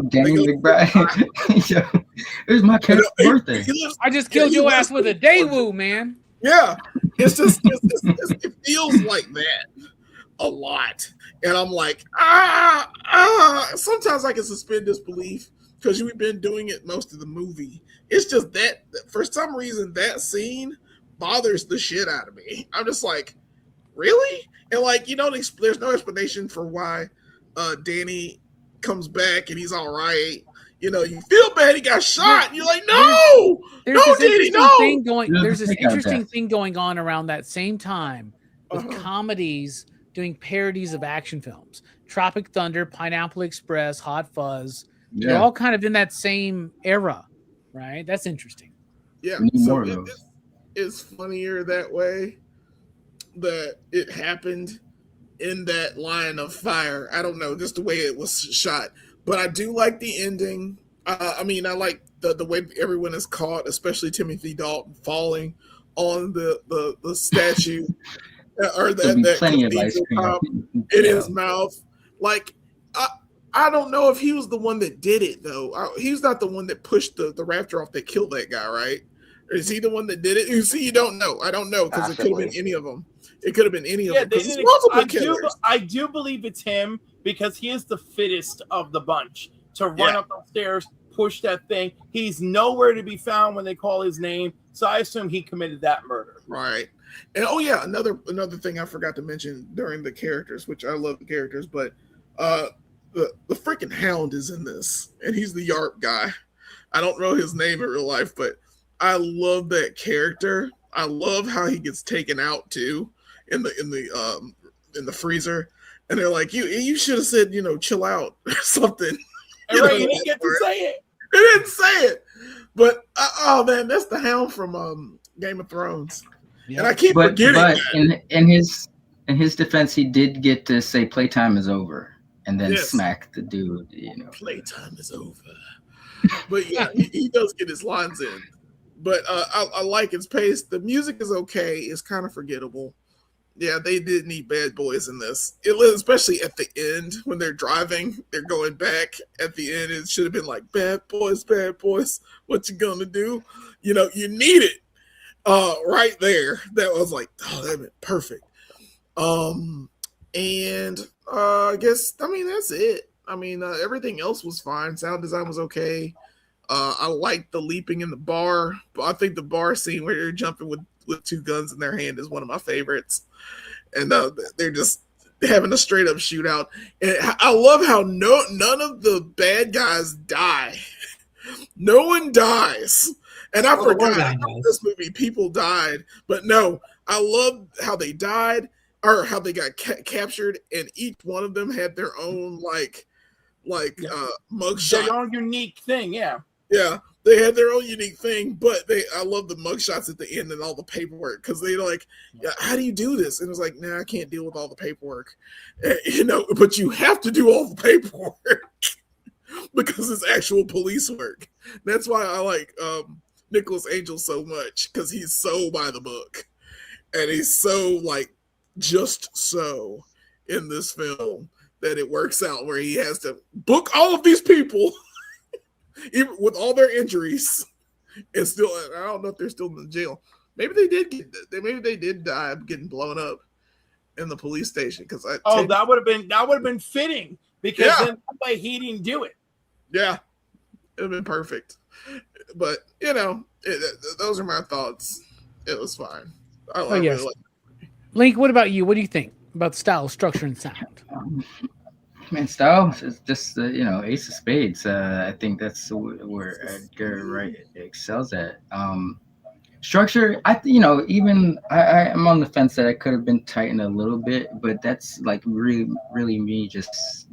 S6: Danny McBride. It was my kid's birthday.
S1: I just killed your ass with a Daewoo, man.
S4: Yeah, it's just it feels like that a lot, and I'm like, Sometimes I can suspend disbelief because we've been doing it most of the movie. It's just that for some reason that scene bothers the shit out of me. I'm just like, really? And there's no explanation for why Danny comes back and he's all right. You feel bad he got shot. And you're like, no, Danny, no.
S1: There's this interesting thing going on around that same time with comedies doing parodies of action films. Tropic Thunder, Pineapple Express, Hot Fuzz. Yeah. They're all kind of in that same era, right? That's interesting.
S4: Yeah. So it's funnier that way that it happened in that line of fire. I don't know, just the way it was shot. But I do like the ending. I like the way everyone is caught, especially Timothy Dalton falling on the statue or that in his mouth. I don't know if he was the one that did it though. He's not the one that pushed the raptor off that killed that guy, right? Or is he the one that did it? You see, you don't know. I don't know because it could have been any of them. It could have been any of them.
S3: I do believe it's him because he is the fittest of the bunch to run up the stairs, push that thing. He's nowhere to be found when they call his name. So I assume he committed that murder.
S4: Right. And another thing I forgot to mention during the characters, which I love the characters, but the freaking Hound is in this, and he's the YARP guy. I don't know his name in real life, but I love that character. I love how he gets taken out too in the freezer, and they're like, you should have said, chill out or something.
S3: You didn't get to say it.
S4: They didn't say it, but oh man, that's the Hound from Game of Thrones, and I keep forgetting. But
S6: in his defense, he did get to say playtime is over, and then smack the dude.
S4: Playtime is over. But yeah, he does get his lines in. But I like its pace. The music is okay. It's kind of forgettable. Yeah, they did need bad boys in this. Especially at the end when they're driving, they're going back at the end. It should have been like, bad boys, what you gonna do? You know, you need it right there. That was like, oh, that been perfect. And I guess, I mean, that's it. I mean, everything else was fine. Sound design was okay. I like the leaping in the bar. But I think the bar scene where they're jumping with two guns in their hand is one of my favorites. And they're just having a straight up shootout. And I love how none of the bad guys die. No one dies. And I forgot in this movie people died. But no, I love how they died or how they got captured, and each one of them had their own mugshot.
S3: Their own unique thing, yeah.
S4: Yeah, they had their own unique thing, but I love the mugshots at the end and all the paperwork because they like, yeah, how do you do this? And it was like, nah, I can't deal with all the paperwork, but you have to do all the paperwork because it's actual police work. That's why I like Nicholas Angel so much because he's so by the book and he's so like just so in this film that it works out where he has to book all of these people. Even with all their injuries, and still, I don't know if they're still in the jail. Maybe they did die getting blown up in the police station. Because
S3: that would have been fitting because then that way he didn't do it.
S4: Yeah, it would have been perfect. But those are my thoughts. It was fine.
S1: Yes. Link, what about you? What do you think about style, structure, and sound?
S6: Man, style is just ace of spades. I think that's where Edgar Wright excels at. Structure, I'm on the fence that I could have been tightened a little bit, but that's like really, really me just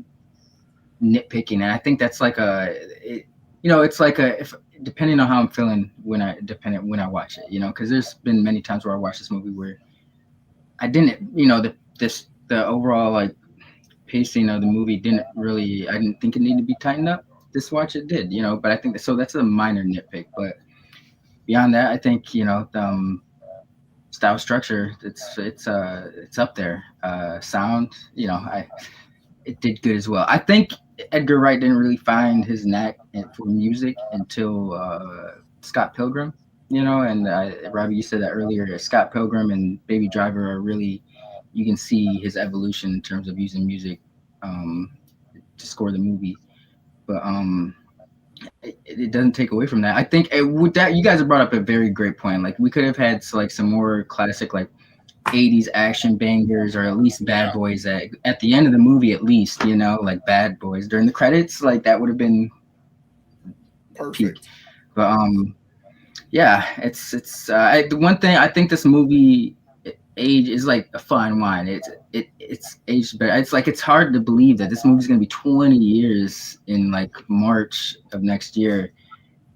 S6: nitpicking. And I think that's like if depending on how I'm feeling when I watch it, because there's been many times where I watched this movie where I didn't, the overall like pacing of the movie I didn't think it needed to be tightened up. This watch it did, but I think so that's a minor nitpick. But beyond that, I think style, structure, it's up there. Sound, it did good as well. I think Edgar Wright didn't really find his knack for music until Scott Pilgrim, and Robbie, you said that earlier. Scott Pilgrim and Baby Driver are really, you can see his evolution in terms of using music to score the movie. But it doesn't take away from that. I think with that, you guys have brought up a very great point. Like we could have had like some more classic like 80s action bangers, or at least Bad Boys at the end of the movie, at least, like Bad Boys during the credits, like that would have been
S4: perfect.
S6: Peak. But it's the one thing I think this movie age is like a fine wine. It's aged better. It's like it's hard to believe that this movie's gonna be 20 years in like March of next year,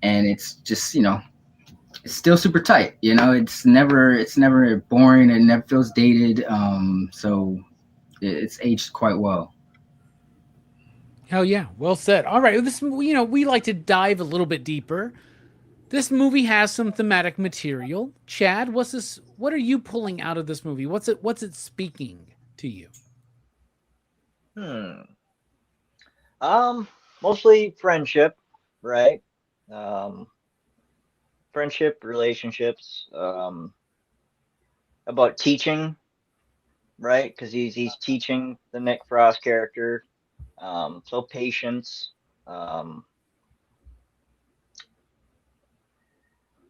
S6: and it's just it's still super tight. It's never boring. It never feels dated. So it's aged quite well.
S1: Hell yeah, well said. All right, this we like to dive a little bit deeper. This movie has some thematic material. Chad, what are you pulling out of this movie? What's it speaking to you?
S2: Mostly friendship, right? Friendship, relationships, about teaching, right? Because he's teaching the Nick Frost character. So patience.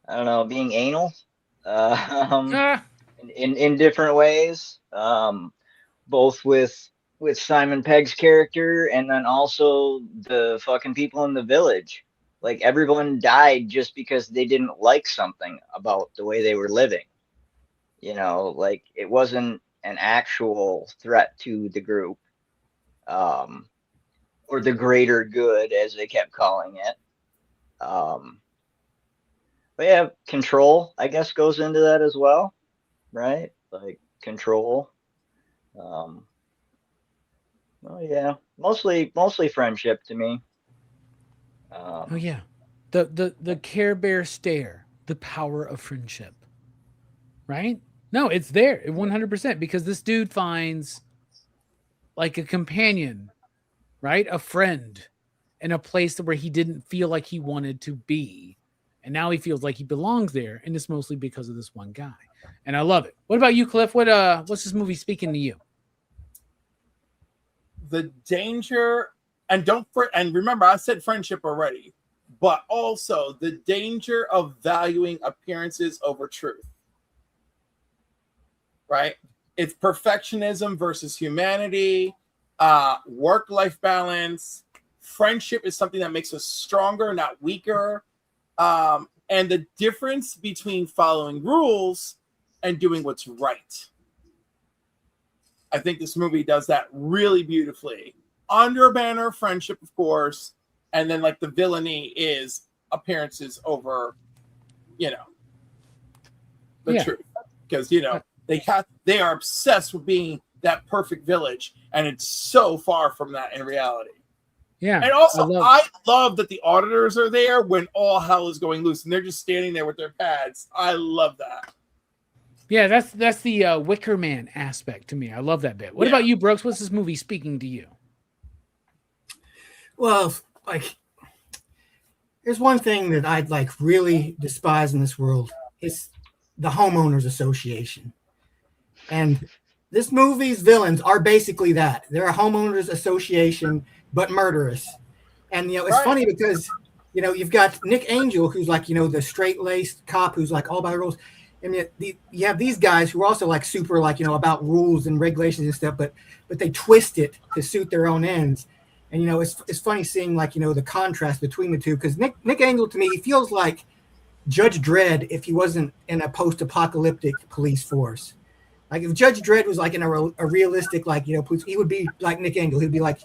S2: I don't know, being anal, in different ways, both with Simon Pegg's character and then also the fucking people in the village. Like everyone died just because they didn't like something about the way they were living. Like it wasn't an actual threat to the group, or the greater good, as they kept calling it. But yeah, control, I guess, goes into that as well, right? Like control. Well, yeah, mostly friendship to me.
S1: Oh yeah, the Care Bear stare, the power of friendship. Right? No, it's there 100% because this dude finds like a companion, right? A friend in a place where he didn't feel like he wanted to be. And now he feels like he belongs there, and it's mostly because of this one guy. And I love it. What about you, Cliff? What's this movie speaking to you?
S3: The danger, and remember, I said friendship already, but also the danger of valuing appearances over truth. Right? It's perfectionism versus humanity, work-life balance. Friendship is something that makes us stronger, not weaker. And the difference between following rules and doing what's right. I think this movie does that really beautifully. Under a banner of friendship, of course, and then like the villainy is appearances over, the truth. Because, they are obsessed with being that perfect village, and it's so far from that in reality.
S1: Yeah.
S3: And also, I love that the auditors are there when all hell is going loose, and they're just standing there with their pads. I love that.
S1: Yeah, that's the Wicker Man aspect to me. I love that bit. What about you, Brooks? What's this movie speaking to you?
S5: Well, like, there's one thing that I'd like really despise in this world. It's the homeowners association. And this movie's villains are basically that. They're a homeowners association, but murderous. And, it's funny because, you've got Nick Angel, who's like, the straight-laced cop who's like all by the rules. And you have these guys who are also like super like, about rules and regulations and stuff, but they twist it to suit their own ends. And, it's funny seeing like, the contrast between the two, because Nick Angel, to me, he feels like Judge Dredd if he wasn't in a post-apocalyptic police force. Like if Judge Dredd was like in a realistic, like, police, he would be like Nick Engel. He'd be like,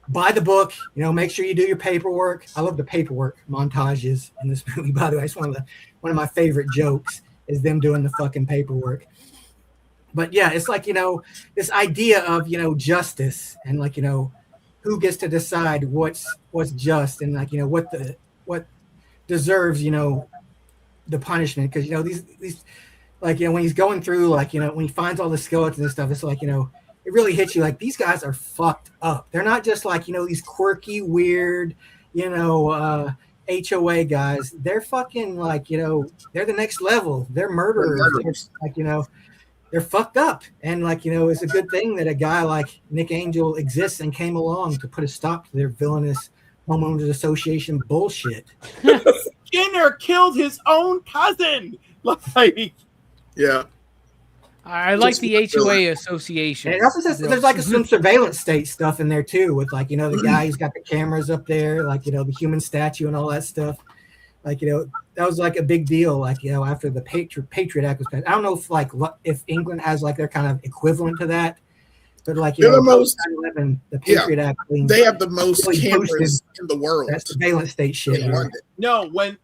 S5: buy the book, make sure you do your paperwork. I love the paperwork montages in this movie, by the way. It's one of my favorite jokes is them doing the fucking paperwork. But yeah, it's like, this idea of, justice and like, who gets to decide what's just and like, what deserves, the punishment. Because, these like, when he's going through, like, when he finds all the skeletons and stuff, it's like, it really hits you. Like, these guys are fucked up. They're not just like, these quirky, weird, HOA guys. They're fucking like, they're the next level. They're murderers. Like, they're fucked up. And like, it's a good thing that a guy like Nick Angel exists and came along to put a stop to their villainous homeowners association bullshit.
S3: Skinner killed his own cousin. Like,
S4: yeah.
S1: I like the HOA association.
S5: And also there's like some surveillance state stuff in there too, with like, the guy who's got the cameras up there, like, the human statue and all that stuff. Like, that was like a big deal, like, after the Patriot Act was passed. I don't know if England has like their kind of equivalent to that, but like,
S4: they're the most,
S5: the Patriot Act.
S4: They have the most really cameras in the world.
S5: That's surveillance state shit.
S3: No, when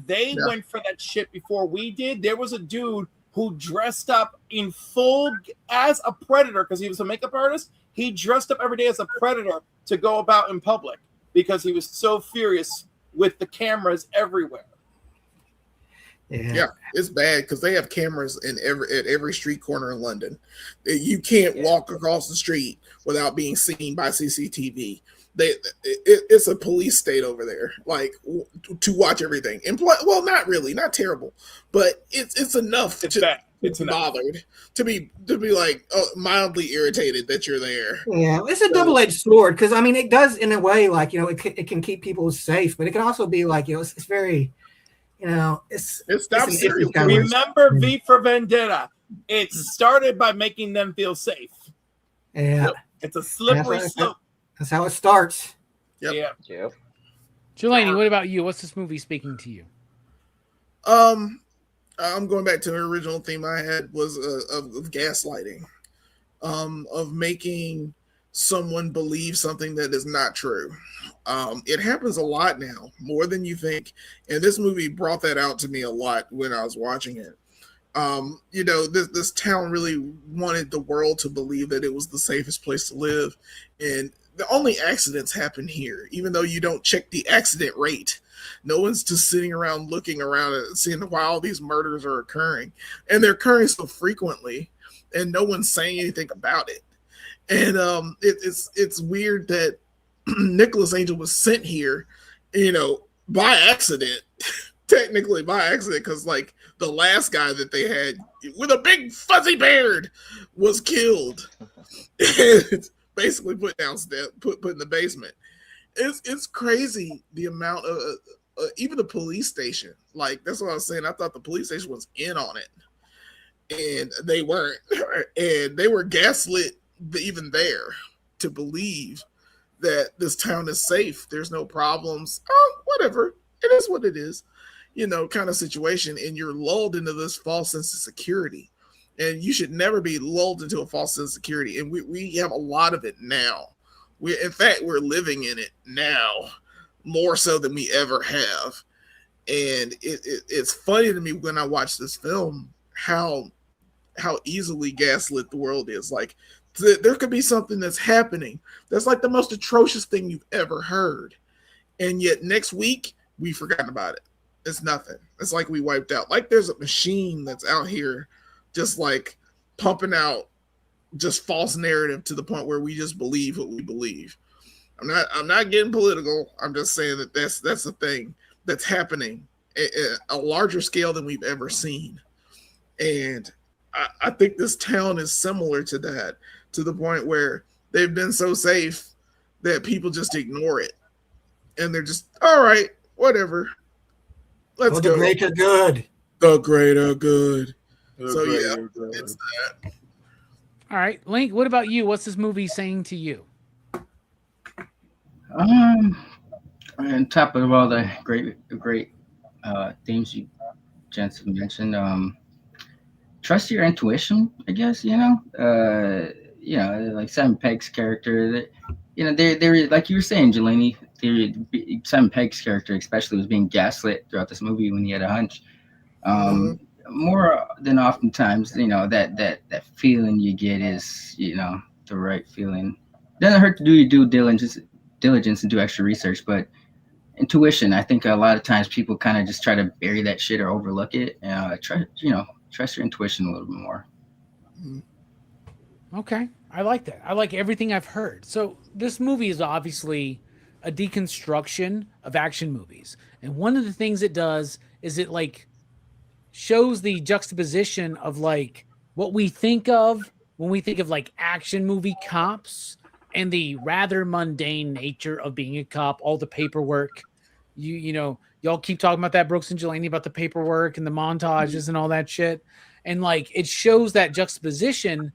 S3: they went for that shit before we did, there was a dude who dressed up in full as a predator because he was a makeup artist. He dressed up every day as a predator to go about in public because he was so furious with the cameras everywhere.
S4: Yeah, it's bad because they have cameras at every street corner in London. You can't walk across the street without being seen by CCTV. It's a police state over there, like to watch everything. And well, not really, not terrible, but it's enough to be bothered, to be like mildly irritated that you're there.
S5: Yeah, it's a double-edged sword because I mean it does in a way like it can keep people safe, but it can also be like it's very it's
S4: serial.
S3: Remember V for Vendetta? It started by making them feel safe.
S5: Yeah,
S3: it's a slippery slope.
S5: That's how it starts.
S3: Yep.
S1: Jelani, what about you? What's this movie speaking to you?
S4: I'm going back to the original theme I had was of gaslighting, of making someone believe something that is not true. It happens a lot now, more than you think. And this movie brought that out to me a lot when I was watching it. This town really wanted the world to believe that it was the safest place to live. And the only accidents happen here, even though you don't check the accident rate. No one's just sitting around looking around and seeing why all these murders are occurring. And they're occurring so frequently, and no one's saying anything about it. And it's weird that Nicholas Angel was sent here, by accident, technically by accident, because like the last guy that they had with a big fuzzy beard was killed. Basically put in the basement. It's crazy the amount of even the police station. Like that's what I was saying. I thought the police station was in on it, and they weren't, and they were gaslit even there to believe that this town is safe. There's no problems. Oh, whatever. It is what it is, kind of situation, and you're lulled into this false sense of security. And you should never be lulled into a false sense of security. And we have a lot of it now. In fact, we're living in it now more so than we ever have. And it's funny to me when I watch this film how easily gaslit the world is. Like there could be something that's happening that's like the most atrocious thing you've ever heard, and yet next week we've forgotten about it. It's nothing. It's like we wiped out. Like there's a machine that's out here just like pumping out just false narrative to the point where we just believe what we believe. I'm not getting political. I'm just saying that that's the thing that's happening at a larger scale than we've ever seen. And I think this town is similar to that, to the point where they've been so safe that people just ignore it. And they're just, all right, whatever. Let's go.
S5: The greater good.
S4: The greater good. So yeah, it's that.
S1: All right, Link, what about you? What's this movie saying to you?
S6: On top of all the great themes you gents have mentioned, trust your intuition, I guess. Like Simon Pegg's character, they're like you were saying, Jelani. Simon Pegg's character, especially, was being gaslit throughout this movie when he had a hunch. More than oftentimes, that feeling you get is, the right feeling. Doesn't hurt to do your due diligence and do extra research, but intuition, I think a lot of times people kind of just try to bury that shit or overlook it. Trust your intuition a little bit more.
S1: Okay, I like that. I like everything I've heard. So this movie is obviously a deconstruction of action movies, and one of the things it does is it like shows the juxtaposition of like what we think of when we think of like action movie cops and the rather mundane nature of being a cop, all the paperwork. Y'all keep talking about that, Brooks and Jelani, about the paperwork and the montages and all that shit. And like it shows that juxtaposition,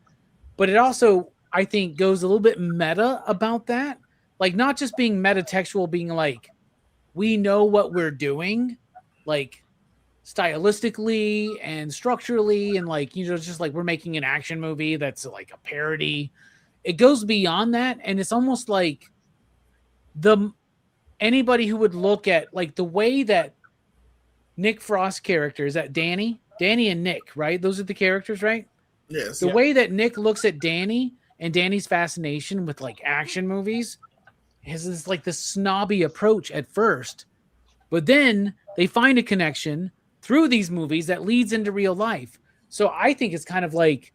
S1: but it also, I think, goes a little bit meta about that. Like not just being metatextual, being like, we know what we're doing, like stylistically and structurally, and like, just like we're making an action movie that's like a parody. It goes beyond that, and it's almost like anybody who would look at like the way that Nick Frost's character is that Danny and Nick, right? Those are the characters, right?
S4: Yes.
S1: The way that Nick looks at Danny and Danny's fascination with like action movies has this like this snobby approach at first, but then they find a connection through these movies that leads into real life. So I think it's kind of like,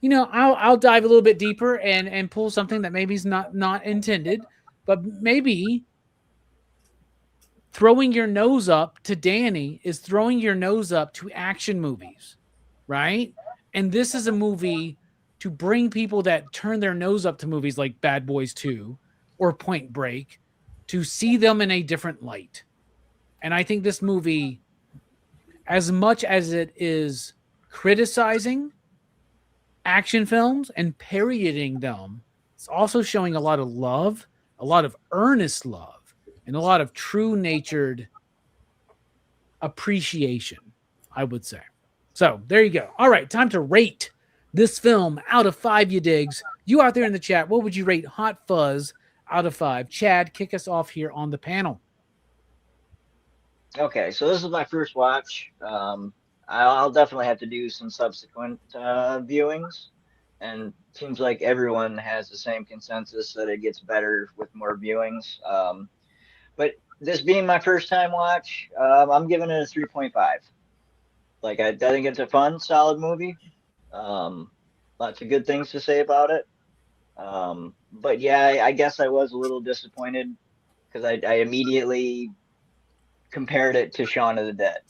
S1: I'll dive a little bit deeper and pull something that maybe is not intended, but maybe throwing your nose up to Danny is throwing your nose up to action movies, right? And this is a movie to bring people that turn their nose up to movies like Bad Boys 2 or Point Break to see them in a different light. And I think this movie, as much as it is criticizing action films and parodying them, it's also showing a lot of love, a lot of earnest love, and a lot of true-natured appreciation, I would say. So there you go. All right, time to rate this film out of 5, you digs. You out there in the chat, what would you rate Hot Fuzz out of 5? Chad, kick us off here on the panel.
S2: Okay, so this is my first watch. I'll definitely have to do some subsequent viewings and seems like everyone has the same consensus that it gets better with more viewings. But this being my first time watch, I'm giving it a 3.5. Like I think it's a fun, solid movie. Lots of good things to say about it. But yeah, I guess I was a little disappointed because I immediately compared it to Shaun of the Dead.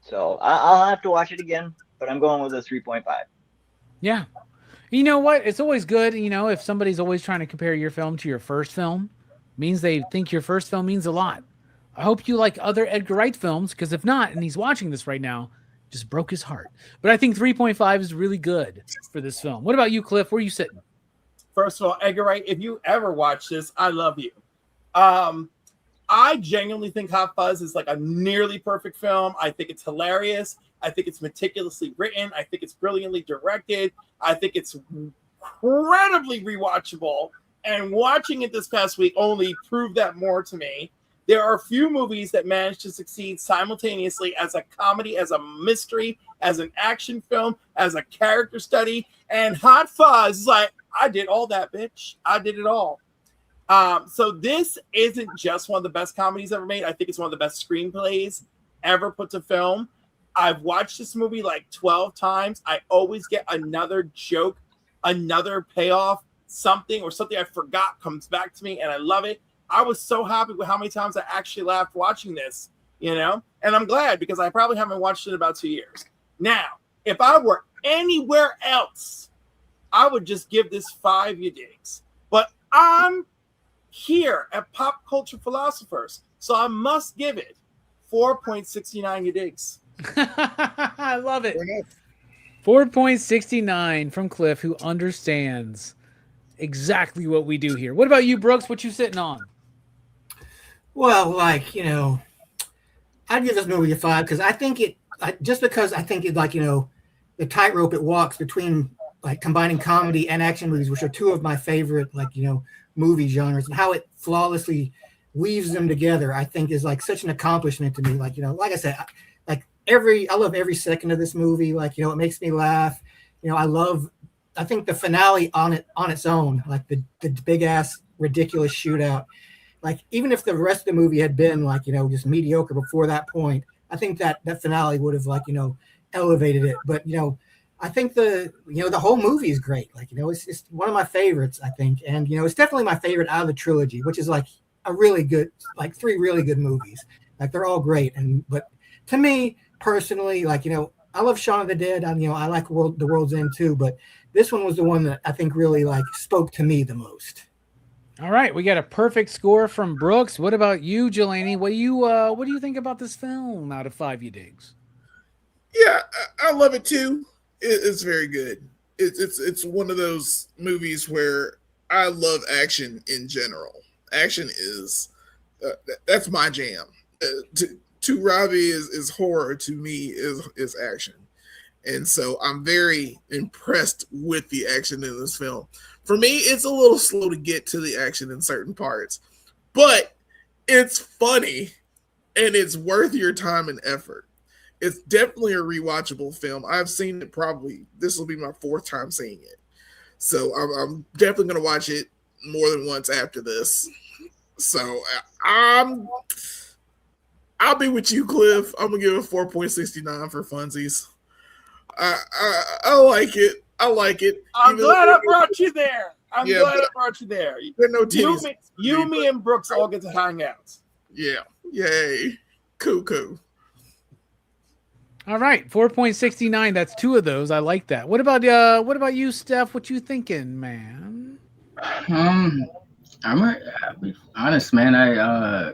S2: So I'll have to watch it again, but I'm going with a 3.5.
S1: Yeah. You know what? It's always good, if somebody's always trying to compare your film to your first film, means they think your first film means a lot. I hope you like other Edgar Wright films, because if not, and he's watching this right now, just broke his heart. But I think 3.5 is really good for this film. What about you, Cliff? Where are you sitting?
S3: First of all, Edgar Wright, if you ever watch this, I love you. I genuinely think Hot Fuzz is like a nearly perfect film. I think it's hilarious. I think it's meticulously written. I think it's brilliantly directed. I think it's incredibly rewatchable. And watching it this past week only proved that more to me. There are few movies that manage to succeed simultaneously as a comedy, as a mystery, as an action film, as a character study. And Hot Fuzz is like, I did all that, bitch. I did it all. So this isn't just one of the best comedies ever made. I think it's one of the best screenplays ever put to film. I've watched this movie like 12 times. I always get another joke, another payoff, something I forgot comes back to me, and I love it. I was so happy with how many times I actually laughed watching this, and I'm glad because I probably haven't watched it in about 2 years. Now, if I were anywhere else, I would just give this 5 you digs. But I'm here at Pop Culture Philosophers, so I must give it 4.69 you digs.
S1: I love it. 4.69 from Cliff, who understands exactly what we do here. What about you, Brooks? What you sitting on?
S5: Well, I'd give this movie a 5 because I think the tightrope it walks between like combining comedy and action movies, which are two of my favorite movie genres, and how it flawlessly weaves them together, I think is like such an accomplishment to me. Like I said, I love every second of this movie. It makes me laugh. I think the finale on its own, like the big ass ridiculous shootout, like even if the rest of the movie had been just mediocre before that point, I think that finale would have elevated it. But I think the whole movie is great. It's one of my favorites, I think, and it's definitely my favorite out of the trilogy, which is like a really good, 3 really good movies. Like they're all great, but to me personally, I love Shaun of the Dead. I like The World's End too, but this one was the one that I think really spoke to me the most.
S1: All right, we got a perfect score from Brooks. What about you, Jelani? What do you think about this film out of 5 you digs?
S4: Yeah, I love it too. It's very good. It's one of those movies where I love action in general. Action is that's my jam. To Robbie is horror. To me is action, and so I'm very impressed with the action in this film. For me, it's a little slow to get to the action in certain parts, but it's funny and it's worth your time and effort. It's definitely a rewatchable film. I've seen it this will be my 4th time seeing it. So I'm definitely going to watch it more than once after this. So I'll be with you, Cliff. I'm going to give it 4.69 for funsies. I like it.
S3: I'm glad I brought you there. I brought you there.
S4: There are no titties.
S3: Me, and Brooks all get to hang out.
S4: Yeah. Yay. Cool.
S1: All right, 4.69. That's 2 of those. I like that. What about you, Steph? What you thinking, man?
S6: I'll be honest, man. I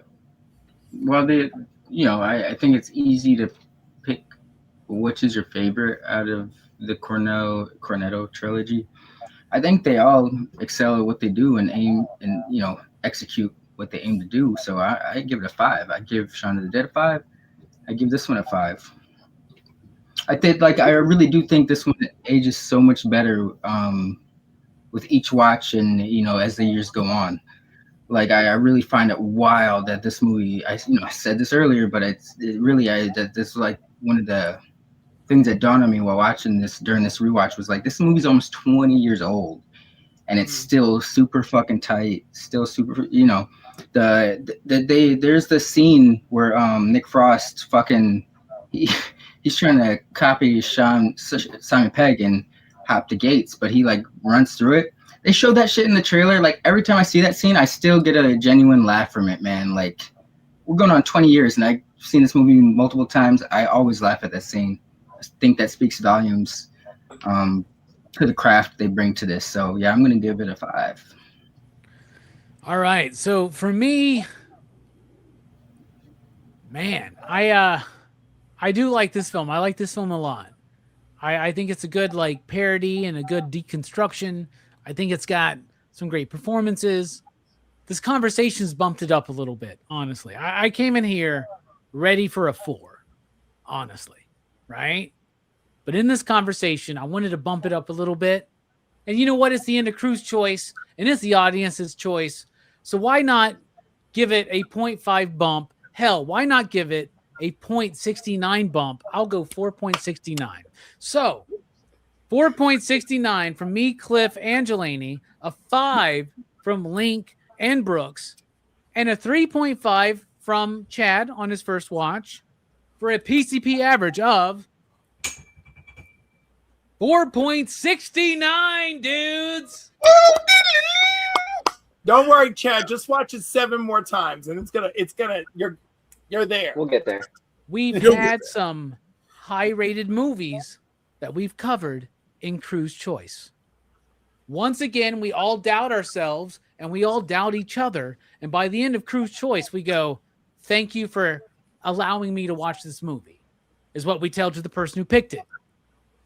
S6: think it's easy to pick which is your favorite out of the Cornetto trilogy. I think they all excel at what they do and aim and execute what they aim to do. So I give it a 5. I give Shaun of the Dead a 5. I give this one a 5. I really do think this one ages so much better with each watch and as the years go on. I really find it wild that this movie, I said this earlier, but that this is like one of the things that dawned on me while watching this during this rewatch was like, this movie's almost 20 years old, and it's still super fucking tight, still super, you know. There's the scene where Nick Frost fucking he's trying to copy Simon Pegg and hop the gates, but he like runs through it. They showed that shit in the trailer. Like every time I see that scene, I still get a genuine laugh from it, man. Like we're going on 20 years, and I've seen this movie multiple times. I always laugh at that scene. I think that speaks volumes to the craft they bring to this. So yeah, I'm gonna give it a 5.
S1: All right. So for me, man, I do like this film. I like this film a lot. I think it's a good like parody and a good deconstruction. I think it's got some great performances. This conversation's bumped it up a little bit, honestly. I came in here ready for a 4, honestly, right? But in this conversation, I wanted to bump it up a little bit. And you know what? It's the end of Crew's choice, and it's the audience's choice. So why not give it a 0.5 bump? Hell, why not give it a 0.69 bump? I'll go 4.69. So 4.69 from me, Cliff, and Jelani, a 5 from Link and Brooks, and a 3.5 from Chad on his first watch for a PCP average of 4.69, dudes.
S3: Don't worry, Chad. Just watch it 7 more times, and you're there.
S2: We'll get there.
S1: We've had some high-rated movies that we've covered in Crew's Choice. Once again, we all doubt ourselves, and we all doubt each other. And by the end of Crew's Choice, we go, thank you for allowing me to watch this movie, is what we tell to the person who picked it.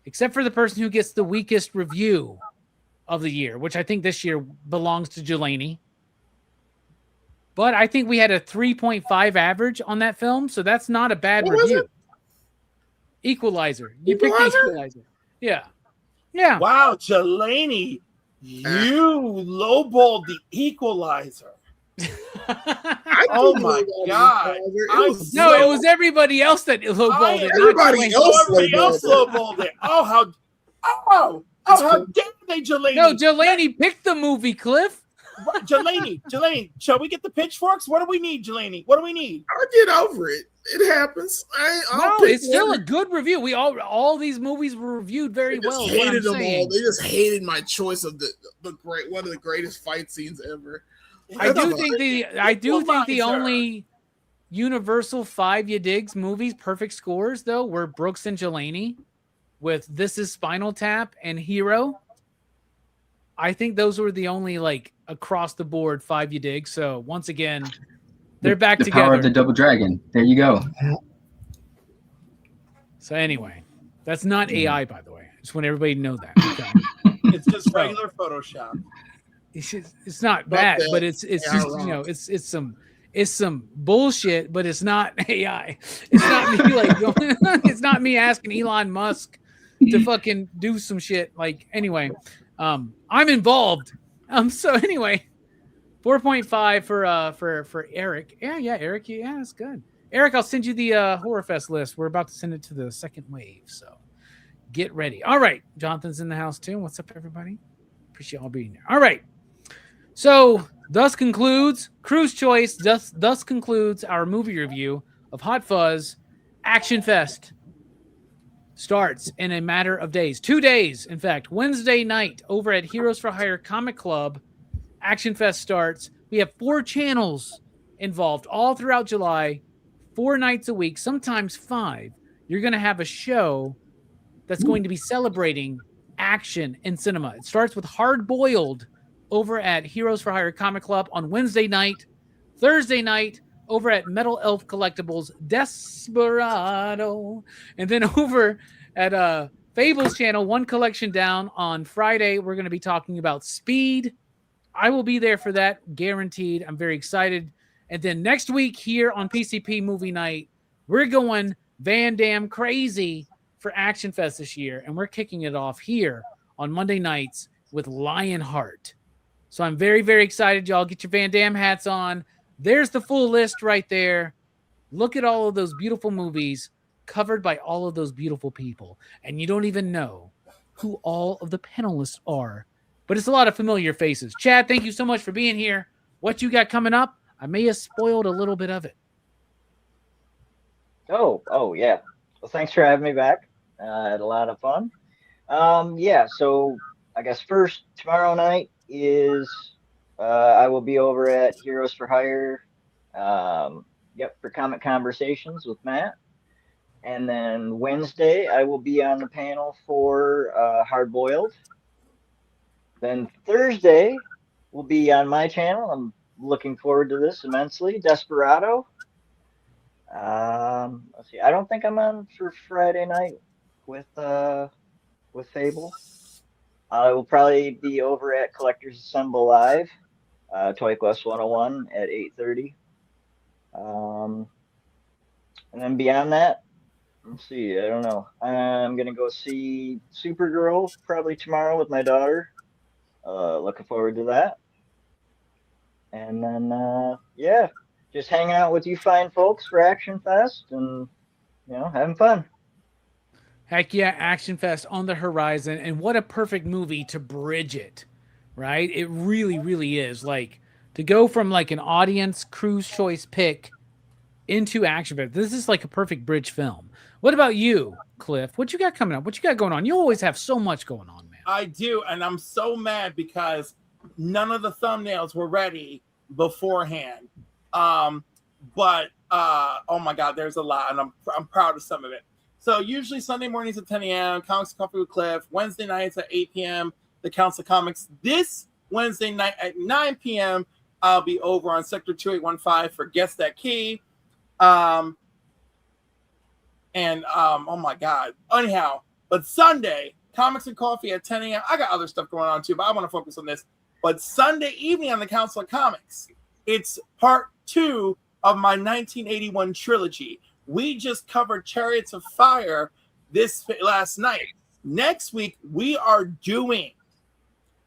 S1: Except for the person who gets the weakest review of the year, which I think this year belongs to Jelani. But I think we had a 3.5 average on that film, so that's not a bad review. Equalizer. You picked Equalizer. Yeah. Yeah.
S3: Wow, Jelani, you lowballed the Equalizer. Oh my God!
S1: It was everybody else that lowballed it.
S3: Everybody else lowballed it. How dare they, Jelani?
S1: No, Jelani picked the movie, Cliff.
S3: Jelani, shall we get the pitchforks? What do we need, Jelani? What do we need?
S4: I'll get over it. It happens.
S1: It's still a good review. We all these movies were reviewed very well.
S4: Hated them all. They just hated my choice of the one of the greatest fight scenes ever.
S1: I do think the only Universal 5 ya digs movies perfect scores though were Brooks and Jelani with This Is Spinal Tap and Hero. I think those were the only like across the board 5 ya digs. So once again, they're back together. The
S6: power of the Double Dragon. There you go.
S1: So anyway, that's not AI, by the way. I just want everybody to know that. Okay.
S3: It's just regular Photoshop.
S1: It's not bad, but it's just it's some bullshit, but it's not AI. It's not me it's not me asking Elon Musk to fucking do some shit. Like anyway, I'm involved. So anyway, 4.5 for Eric. Yeah, Eric. Yeah, that's good. Eric, I'll send you the Horror Fest list. We're about to send it to the second wave, so get ready. All right, Jonathan's in the house too. What's up, everybody? Appreciate y'all being there. All right. So thus concludes Crew's Choice. Thus concludes our movie review of Hot Fuzz. Action Fest starts in a matter of days. 2 days, in fact. Wednesday night over at Heroes for Hire Comic Club. Action Fest starts. We have 4 channels involved all throughout July. 4 nights a week, sometimes 5. You're going to have a show that's going to be celebrating action in cinema. It starts with Hard Boiled over at Heroes for Hire Comic Club on Wednesday night. Thursday night over at Metal Elf Collectibles Desperado. And then over at Fables channel, one collection down on Friday, we're going to be talking about Speed. I will be there for that, guaranteed. I'm very excited. And then next week here on PCP Movie Night, we're going Van Damme crazy for Action Fest this year. And we're kicking it off here on Monday nights with Lionheart. So I'm very, very excited. Y'all get your Van Damme hats on. There's the full list right there. Look at all of those beautiful movies. covered by all of those beautiful people. And you don't even know who all of the panelists are. But it's a lot of familiar faces. Chad, thank you so much for being here. What you got coming up? I may have spoiled a little bit of it.
S2: Oh, yeah. Well, thanks for having me back. I had a lot of fun. Yeah, so I guess first, tomorrow night is I will be over at Heroes for Hire, for Comic Conversations with Matt. And then Wednesday, I will be on the panel for Hard Boiled. Then Thursday will be on my channel. I'm looking forward to this immensely. Desperado. Let's see. I don't think I'm on for Friday night with Fable. I will probably be over at Collectors Assemble Live, Toy Quest 101 at 8:30. And then beyond that, let's see. I don't know. I'm gonna go see Supergirl probably tomorrow with my daughter. Looking forward to that. And then just hanging out with you fine folks for Action Fest and having fun.
S1: Heck yeah, Action Fest on the horizon, and what a perfect movie to bridge it, right? It really, really is. Like, to go from like an audience Crew's Choice pick into Action Fest, this is like a perfect bridge film. What about you, Cliff? What you got coming up? What you got going on? You always have so much going on, man.
S3: I do, and I'm so mad because none of the thumbnails were ready beforehand. But oh my God, there's a lot, and I'm proud of some of it. So usually Sunday mornings at 10 a.m., Comics and Coffee with Cliff. Wednesday nights at 8 p.m., The Council of Comics. This Wednesday night at 9 p.m., I'll be over on Sector 2815 for Guess That Key. Oh my God. Anyhow, but Sunday, Comics and Coffee at 10 a.m. I got other stuff going on too, but I want to focus on this. But Sunday evening on the Council of Comics, it's part 2 of my 1981 trilogy. We just covered Chariots of Fire this last night. Next week, we are doing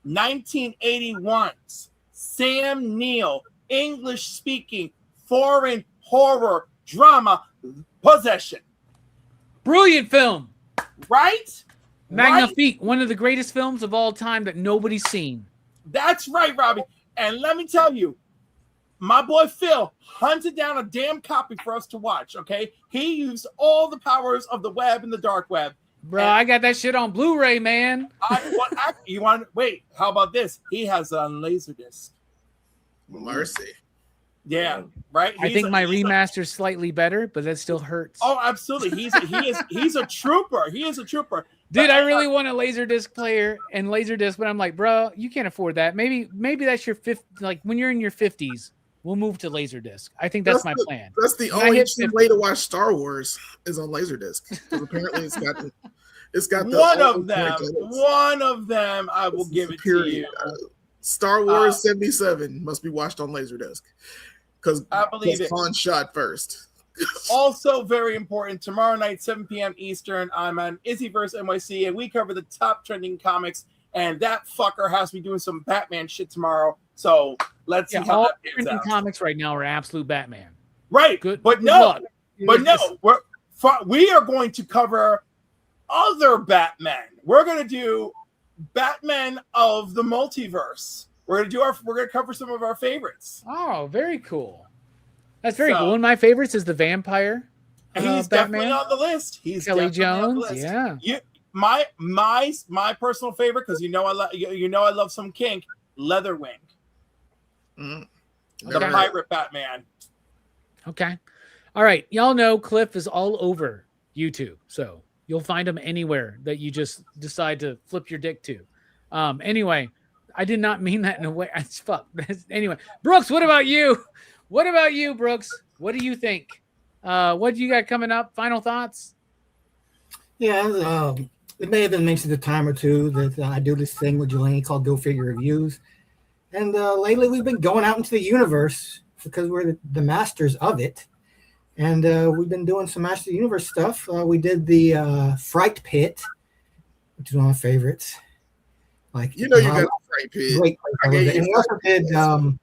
S3: 1981's Sam Neill, English-speaking, foreign horror drama, Possession.
S1: Brilliant film.
S3: Right?
S1: Magnifique, right? One of the greatest films of all time that nobody's seen.
S3: That's right, Robbie. And let me tell you, my boy Phil hunted down a damn copy for us to watch, okay? He used all the powers of the web and the dark web.
S1: Bro, I got that shit on Blu-ray, man.
S3: Wait, how about this? He has a Laserdisc.
S4: Mercy.
S3: Yeah, right?
S1: I think my remaster's slightly better, but that still hurts.
S3: Oh, absolutely. He's a trooper. He is a trooper.
S1: Dude, I really want a Laserdisc player and Laserdisc, but I'm like, bro, you can't afford that. Maybe that's your fifth. Like when you're in your 50s, we'll move to Laserdisc. I think that's my plan.
S4: That's the only way to watch Star Wars is on Laserdisc. Because apparently it's got
S3: one of them. I will give it to you.
S4: Star Wars 77 must be watched on Laserdisc because
S3: I believe
S4: Han shot first.
S3: Also very important, tomorrow night, 7 p.m. Eastern, I'm on Izzyverse NYC, and we cover the top trending comics, and that fucker has me doing some Batman shit tomorrow, so let's see how
S1: all
S3: that
S1: trending
S3: out.
S1: Comics right now are absolute Batman.
S3: Right,
S1: Good
S3: but
S1: luck.
S3: we are going to cover other Batman. We're going to do Batman of the multiverse. We're gonna cover some of our favorites.
S1: Oh, very cool. That's very cool. One of my favorites is the vampire.
S3: He's
S1: Batman.
S3: definitely on the list. He's
S1: Kelly
S3: definitely
S1: Jones.
S3: on the list.
S1: Yeah.
S3: My personal favorite, because I love some kink, Leatherwing. The pirate Batman.
S1: Okay. All right. Y'all know Cliff is all over YouTube, so you'll find him anywhere that you just decide to flip your dick to. Anyway, I did not mean that in a way. Fuck. Anyway, Brooks, what about you? What about you, Brooks? What do you think? What do you got coming up? Final thoughts?
S5: Yeah, it may have been mentioned a time or two that I do this thing with Jelani called Go Figure Reviews. And lately we've been going out into the universe because we're the masters of it. And we've been doing some Master of the Universe stuff. We did the Fright Pit, which is one of my favorites. Like
S4: You know you
S5: I-
S4: got a Frank Pit.
S5: great place. I love it. And we also did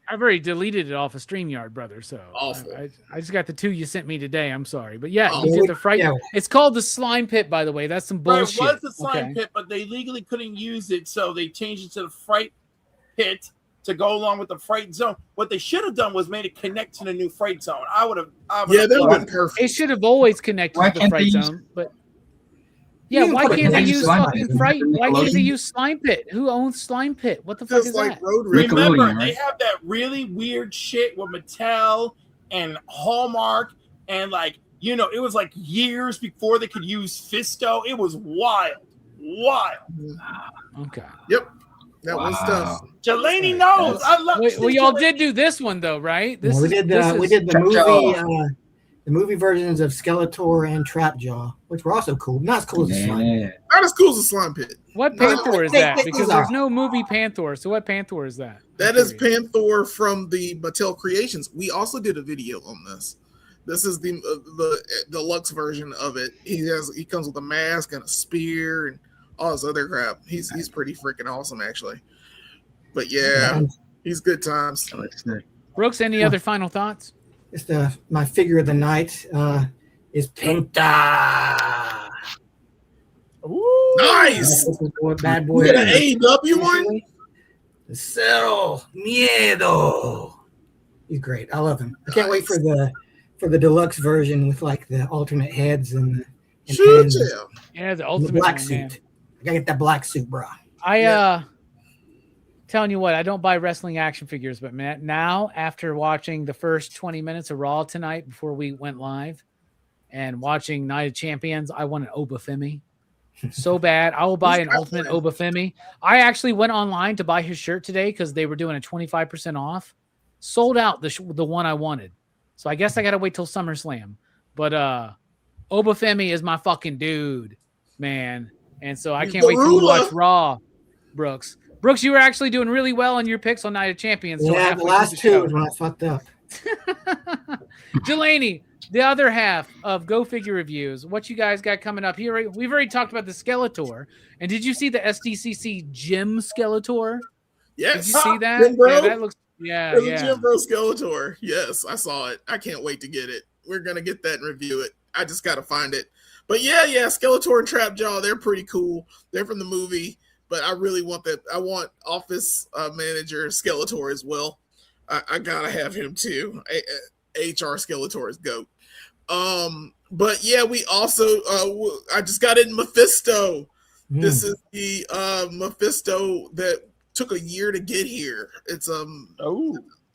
S1: I've already deleted it off of StreamYard, brother. So
S4: Awful.
S1: I just got the 2 you sent me today. I'm sorry, but yeah,
S4: Oh.
S1: you did the fright.
S5: Yeah.
S1: It's called the Slime Pit, by the way. That's some
S3: Right,
S1: bullshit.
S3: it was the slime
S1: Okay.
S3: pit, but they legally couldn't use it, so they changed it to the fright pit to go along with the fright zone. What they should have done was made it connect to the new fright zone. I would have.
S4: Yeah, that would have been perfect.
S1: It should have always connected
S6: Why
S1: to the
S6: can't
S1: fright
S6: they use-
S1: zone, but yeah,
S5: You
S1: why
S5: can put
S1: can't
S5: it
S1: they
S5: in
S1: use
S6: Slime
S1: fucking
S6: Pit.
S1: fright? Why can't they
S6: Nickelodeon.
S1: use Slime Pit? Who owns Slime Pit? What the fuck
S4: Just
S1: is
S4: like
S1: that?
S4: Road Rage.
S3: Remember,
S6: Nickelodeon,
S3: they
S6: right?
S3: have that really weird shit with Mattel and Hallmark, and like it was like years before they could use Fisto. It was wild.
S1: Okay.
S4: Yep. That was stuff.
S3: Delaney knows. I love.
S1: Well, y'all did do this one though, right? This
S5: we
S1: is-
S5: did
S1: this
S5: we
S1: is-
S5: did the movie
S6: Trapjaw.
S5: the movie versions of Skeletor and Trapjaw, which were also cool. Not as cool as the slime.
S6: Yeah.
S4: Not as cool as a Slime Pit.
S1: What Panther is
S5: They-
S1: that?
S5: they-
S1: Because
S5: these are-
S1: there's no movie Panther. So what Panther is that?
S4: That is Panther from the Mattel Creations. We also did a video on this. This is the deluxe version of it. He comes with a mask and a spear and all this other crap. He's pretty freaking awesome actually. But yeah, he's good times.
S1: Brooks, any other final thoughts?
S5: Just my figure of the night is Pinta.
S3: Ooh.
S4: Nice.
S5: Bad boy.
S4: You got an AEW one?
S5: Cero Miedo. He's great. I love him. I can't wait for the deluxe version with like the alternate heads and
S4: Shoot
S5: pins
S4: yeah.
S1: Yeah, the
S5: and
S1: ultimate
S5: the black
S1: one,
S5: suit.
S1: man.
S5: I gotta get that black suit, bro.
S1: Telling you what, I don't buy wrestling action figures, but man, now after watching the first 20 minutes of Raw tonight before we went live and watching Night of Champions, I want an Obafemi so bad. I will buy an ultimate Obafemi. I actually went online to buy his shirt today because they were doing a 25% off. Sold out the one I wanted. So I guess I got to wait till SummerSlam. But Obafemi is my fucking dude, man. And so I can't wait to watch Raw, Brooks. Brooks, you were actually doing really well on your picks on Night of Champions. So
S5: Yeah, the last two is when I fucked up.
S1: Delaney, the other half of Go Figure Reviews. What you guys got coming up here? We've already talked about the Skeletor. And did you see the SDCC Gym Skeletor?
S4: Yes.
S1: Did you see that?
S4: Jim Bro?
S1: Yeah, that looks. Yeah,
S4: There's a
S1: yeah.
S4: Jim Bro Skeletor. Yes, I saw it. I can't wait to get it. We're gonna get that and review it. I just gotta find it. But yeah, Skeletor and Trapjaw, they're pretty cool. They're from the movie, but I really want that. I want Office Manager Skeletor as well. I gotta have him too. HR Skeletor is GOAT. But yeah, we also I just got in Mephisto. This is the Mephisto that took a year to get here. It's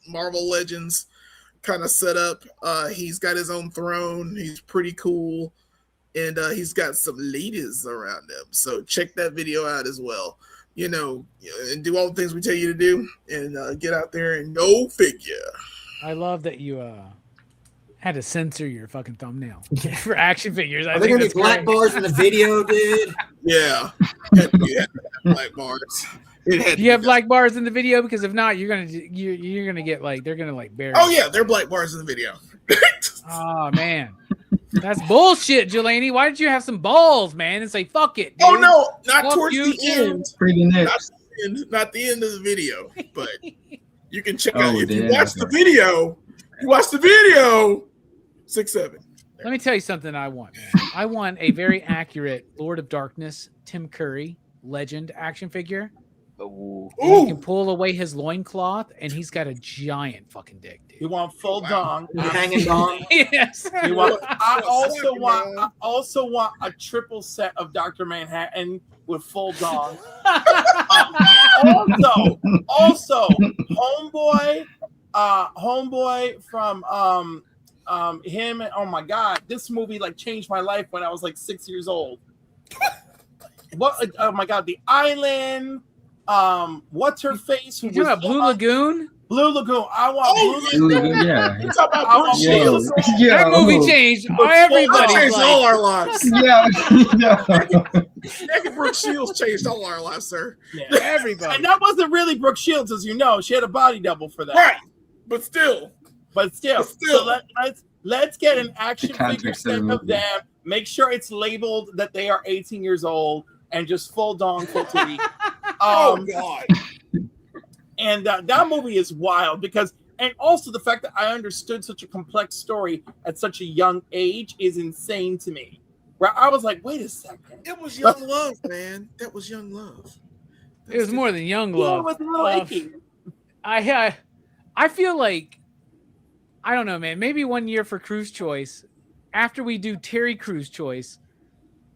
S4: Marvel Legends kind of set up. He's got his own throne. He's pretty cool. And he's got some ladies around him. So check that video out as well. And do all the things we tell you to do and get out there and go figure.
S1: I love that you had to censor your fucking thumbnail for action figures. I
S5: Are they
S1: think
S5: gonna be
S1: that's
S5: black
S1: great.
S5: bars in the video, dude?
S4: Yeah. Had to have black bars.
S1: Do you have black bars in the video? Because if not, you're gonna get like they're gonna like bury.
S4: Oh yeah, they're black bars in the video.
S1: Oh man, that's bullshit, Jelani. Why did you have some balls, man, and say fuck it? Dude.
S4: Oh no, not
S1: Fuck
S4: towards
S1: you,
S4: the
S1: too.
S4: end.
S6: Pretty nice.
S4: Not the end of the video, but you can check
S6: Oh,
S4: out if you
S6: damn.
S4: watch the video. You watch the video. 6'7".
S1: Let me tell you something I want, man. I want a very accurate Lord of Darkness Tim Curry legend action figure.
S2: Ooh.
S1: He can pull away his loincloth, and he's got a giant fucking dick,
S3: You
S1: dude.
S3: want full dong?
S5: Hanging dong.
S1: Yes.
S3: I also want a triple set of Dr. Manhattan with full dong. Also, homeboy from him. Oh my god, this movie like changed my life when I was like 6 years old. What? Oh my god, The Island. What's her face? Who
S1: You talking about Blue Lagoon?
S3: Blue Lagoon. I want Blue Lagoon.
S6: Yeah.
S4: You talk about
S3: I
S4: Brooke
S3: want
S4: Shields.
S3: Blue Lagoon.
S6: Yeah.
S1: That movie changed
S4: That
S1: everybody's
S4: changed all
S1: life.
S4: our lives.
S6: Yeah.
S4: Naked Brooke Shields changed all our lives, sir.
S3: Yeah.
S1: Everybody.
S3: And that wasn't really Brooke Shields, as you know. She had a body double for that.
S4: Right, but still.
S3: But still. So let's get an action
S6: The
S3: figure
S6: context of
S3: set
S6: the
S3: of
S6: movie.
S3: them. Make sure it's labeled that they are 18 years old and just full dong full titty.
S4: God.
S3: And that movie is wild because, and also the fact that I understood such a complex story at such a young age is insane to me. Where I was like, wait a second.
S4: It was young love, man. That was young love.
S1: It was more than young
S3: Yeah,
S1: love.
S3: it was real icky.
S1: I feel like, I don't know, man. Maybe one year for Crew's Choice, after we do Terry Crew's Choice,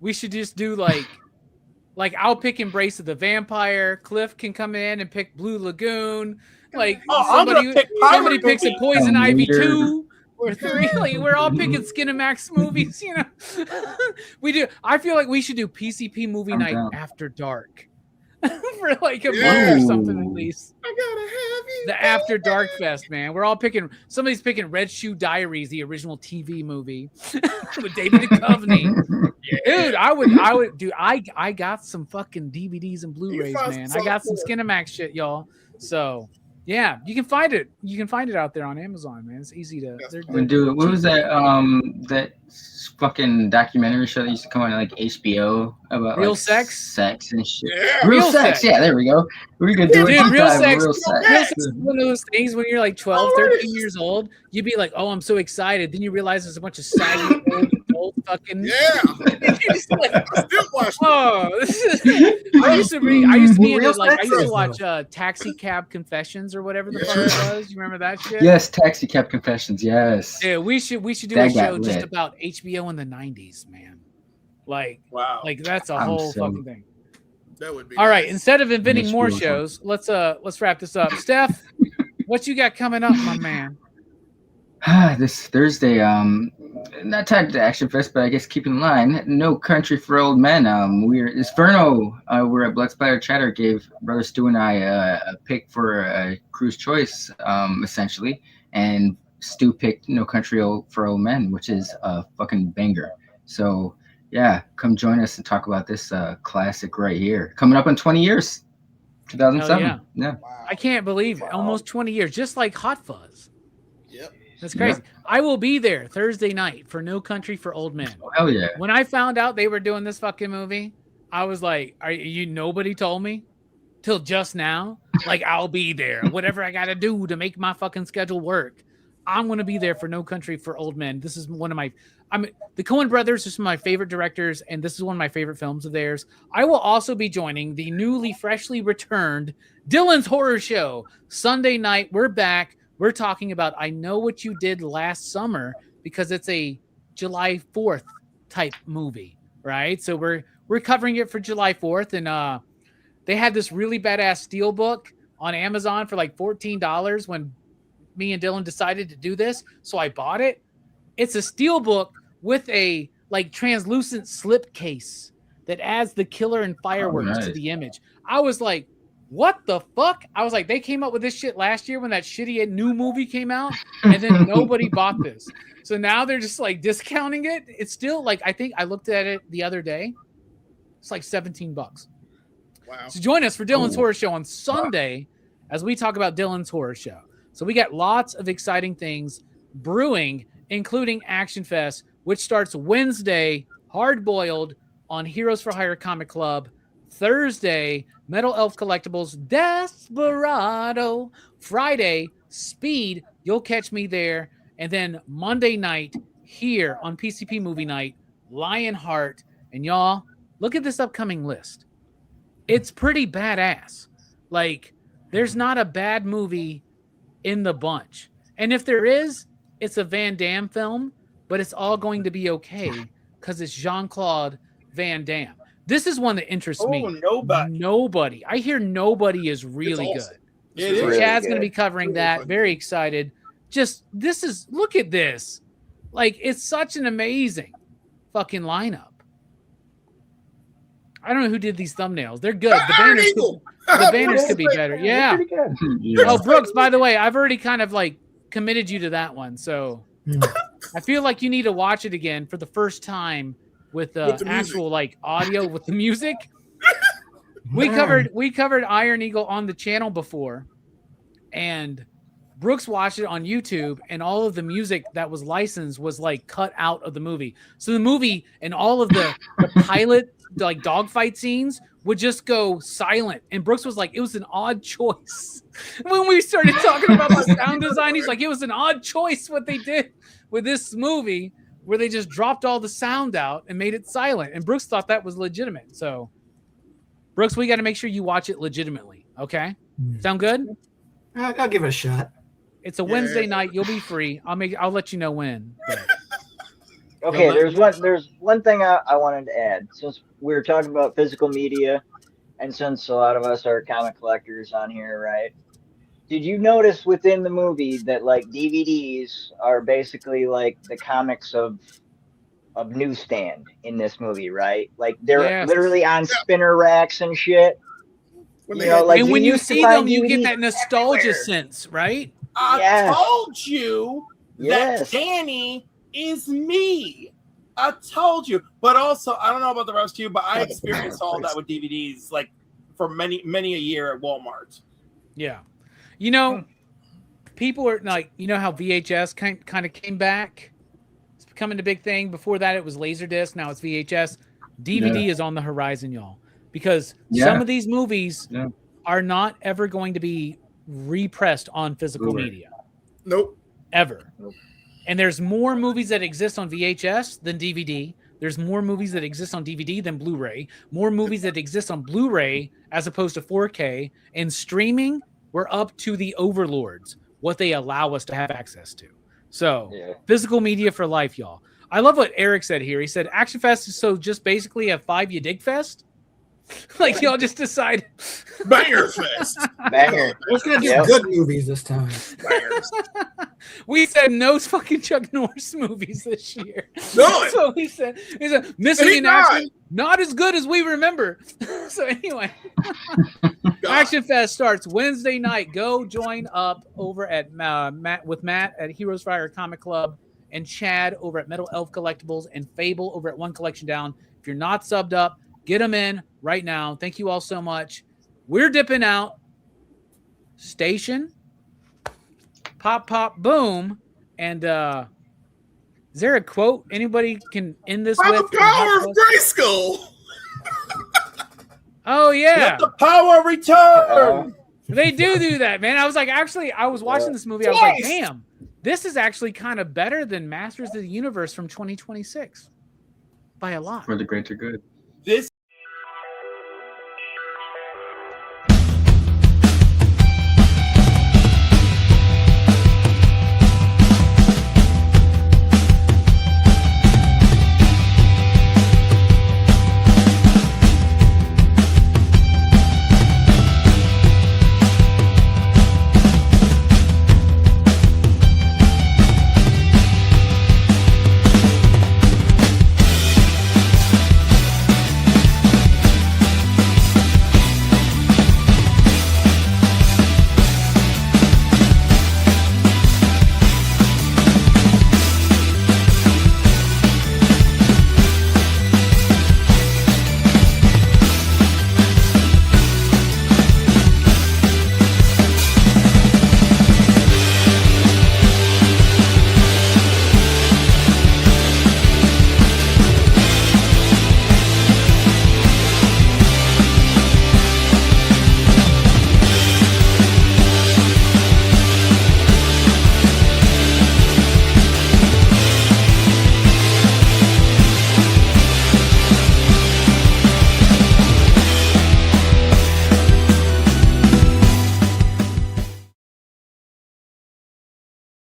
S1: we should just do like I'll pick Embrace of the Vampire. Cliff can come in and pick Blue Lagoon. Like somebody picks a Poison Ivy 2 or 3. Like we're all picking Skinamax movies, you know. We do. I feel like we should do PCP movie night
S6: down.
S1: after dark. For like a month or something at least.
S4: I gotta have you.
S1: The After Dark Fest, man. We're all picking. Somebody's picking Red Shoe Diaries, the original TV movie with David Duchovny. Dude, I would. Dude, I got some fucking DVDs and Blu-rays, man. I got some Skinamax shit, y'all. So yeah, you can find it. You can find it out there on Amazon, man. It's easy to.
S6: Do it. What was that? That fucking documentary show that used to come on like HBO about
S1: Real
S6: like,
S1: sex
S6: and shit.
S4: Yeah.
S6: Real sex. Yeah, there we go. We could do it.
S1: Dude, Real Sex.
S6: Real
S1: Real
S6: sex.
S1: Sex is one of those things when you're like 12, 13 years old, you'd be like, oh, I'm so excited. Then you realize there's a bunch of saggy old fucking.
S4: Yeah.
S1: You're just like,
S4: I still watch it.
S1: oh, this is. I used to be into, like, I used to watch Taxi Cab Confessions or whatever the fuck it was. You remember that shit?
S6: Yes, Taxi Cab Confessions. Yes.
S1: Yeah, we should do
S6: That
S1: a
S6: got
S1: show just
S6: lit.
S1: about HBO in the 90s, man. Like,
S3: Wow.
S1: like that's a
S6: I'm
S1: whole
S6: so-
S1: fucking thing.
S4: That would be
S1: All right,
S4: nice.
S1: instead of inventing more
S6: HBO.
S1: shows, let's wrap this up. Steph, what you got coming up, my man?
S6: This Thursday, not tied to Action Fest, but I guess keep in line, No Country for Old Men. It's Verno. We're at Blood Splatter Chatter. Gave Brother Stu and I a pick for a Crew's Choice, essentially, and Stu picked No Country for Old Men, which is a fucking banger. So yeah, come join us and talk about this classic right here. Coming up in 20 years, 2007.
S1: Hell
S6: Yeah.
S4: Wow.
S1: I can't believe it. Almost 20 years, just like Hot Fuzz.
S4: Yep.
S1: That's crazy. I will be there Thursday night for No Country for Old Men.
S6: Oh, hell yeah.
S1: When I found out they were doing this fucking movie, I was like, "Are you? Nobody told me till just now. Like, I'll be there. Whatever I got to do to make my fucking schedule work, I'm gonna be there for No Country for Old Men. This is one of my. The Coen brothers are some of my favorite directors, and this is one of my favorite films of theirs. I will also be joining the freshly returned Dylan's Horror Show Sunday night. We're back. We're talking about I Know What You Did Last Summer because it's a July 4th type movie, right? So we're covering it for July 4th, and they had this really badass steelbook on Amazon for like $14 when me and Dylan decided to do this. So I bought it. It's a steelbook with a like translucent slip case that adds the killer and fireworks to the image. I was like, what the fuck? I was like, they came up with this shit last year when that shitty new movie came out, and then nobody bought this. So now they're just like discounting it. It's still like, I think I looked at it the other day. It's like $17.
S4: Wow.
S1: So join us for Dylan's Horror Show on Sunday as we talk about Dylan's Horror Show. So we got lots of exciting things brewing, including Action Fest, which starts Wednesday, Hard Boiled on Heroes for Hire Comic Club. Thursday, Metal Elf Collectibles, Desperado. Friday, Speed. You'll catch me there. And then Monday night here on PCP Movie Night, Lionheart. And y'all, look at this upcoming list. It's pretty badass. Like, there's not a bad movie in the bunch. And if there is, it's a Van Damme film, but it's all going to be okay because it's Jean-Claude Van Damme. This is one that interests me. Nobody. I hear Nobody is really
S4: awesome.
S1: good.
S3: It
S1: So
S3: is.
S1: Chad's going to be covering that.
S4: fun.
S1: Very excited. Look at this. Like, it's such an amazing fucking lineup. I don't know who did these thumbnails. They're good. The banners could be better. Yeah. Oh, Brooks, by the way, I've already kind of like committed you to that one. So I feel like you need to watch it again for the first time with
S4: With the
S1: actual like audio with the music. We covered Iron Eagle on the channel before, and Brooks watched it on YouTube, and all of the music that was licensed was like cut out of the movie. So the movie and all of the pilot like dogfight scenes would just go silent. And Brooks was like, it was an odd choice. When we started talking about the sound design, he's like, it was an odd choice what they did with this movie where they just dropped all the sound out and made it silent. And Brooks thought that was legitimate. So, Brooks, we got to make sure you watch it legitimately. Okay? Sound good?
S5: I'll give it a shot.
S1: It's a Wednesday night. You'll be free. I'll let you know when. But.
S2: Okay, there's one thing I wanted to add. Since we were talking about physical media, and since a lot of us are comic collectors on here, right? Did you notice within the movie that like DVDs are basically like the comics of newsstand in this movie, right? Like they're literally on spinner racks and shit.
S1: And when you see them, you get that nostalgia sense, right?
S3: I told you that Danny is me. I told you. But also, I don't know about the rest of you, but I experienced all that with DVDs like for many a year at Walmart.
S1: Yeah. People are like, how VHS kind of came back? It's becoming a big thing. Before that, it was Laserdisc. Now it's VHS. DVD is on the horizon, y'all. Because some of these movies are not ever going to be repressed on physical media.
S4: Nope.
S1: Ever. Nope. And there's more movies that exist on VHS than DVD. There's more movies that exist on DVD than Blu-ray. More movies that exist on Blu-ray as opposed to 4K. And streaming, we're up to the overlords, what they allow us to have access to. So, physical media for life, y'all. I love what Eric said here. He said, Action Fest is so just basically a 5 You Dig Fest. Like y'all just decide.
S4: Banger Fest.
S2: Banger.
S5: We're going to do good movies this time.
S1: We said no fucking Chuck Norris movies this year.
S4: None.
S1: So he said missing in action, not as good as we remember. So anyway, Action Fest starts Wednesday night. Go join up over at Matt at Heroes Fire Comic Club and Chad over at Metal Elf Collectibles and Fable over at One Collection Down. If you're not subbed up, get them in right now. Thank you all so much. We're dipping out. Station. Pop, pop, boom. And is there a quote anybody can end this
S4: By
S1: with?
S4: the power of Grayskull.
S1: Oh, yeah.
S3: Let the power return.
S1: They do that, man. I was like, actually, I was watching this movie. I was like, damn, this is actually kind of better than Masters of the Universe from 2026. By a lot.
S6: For the greater good.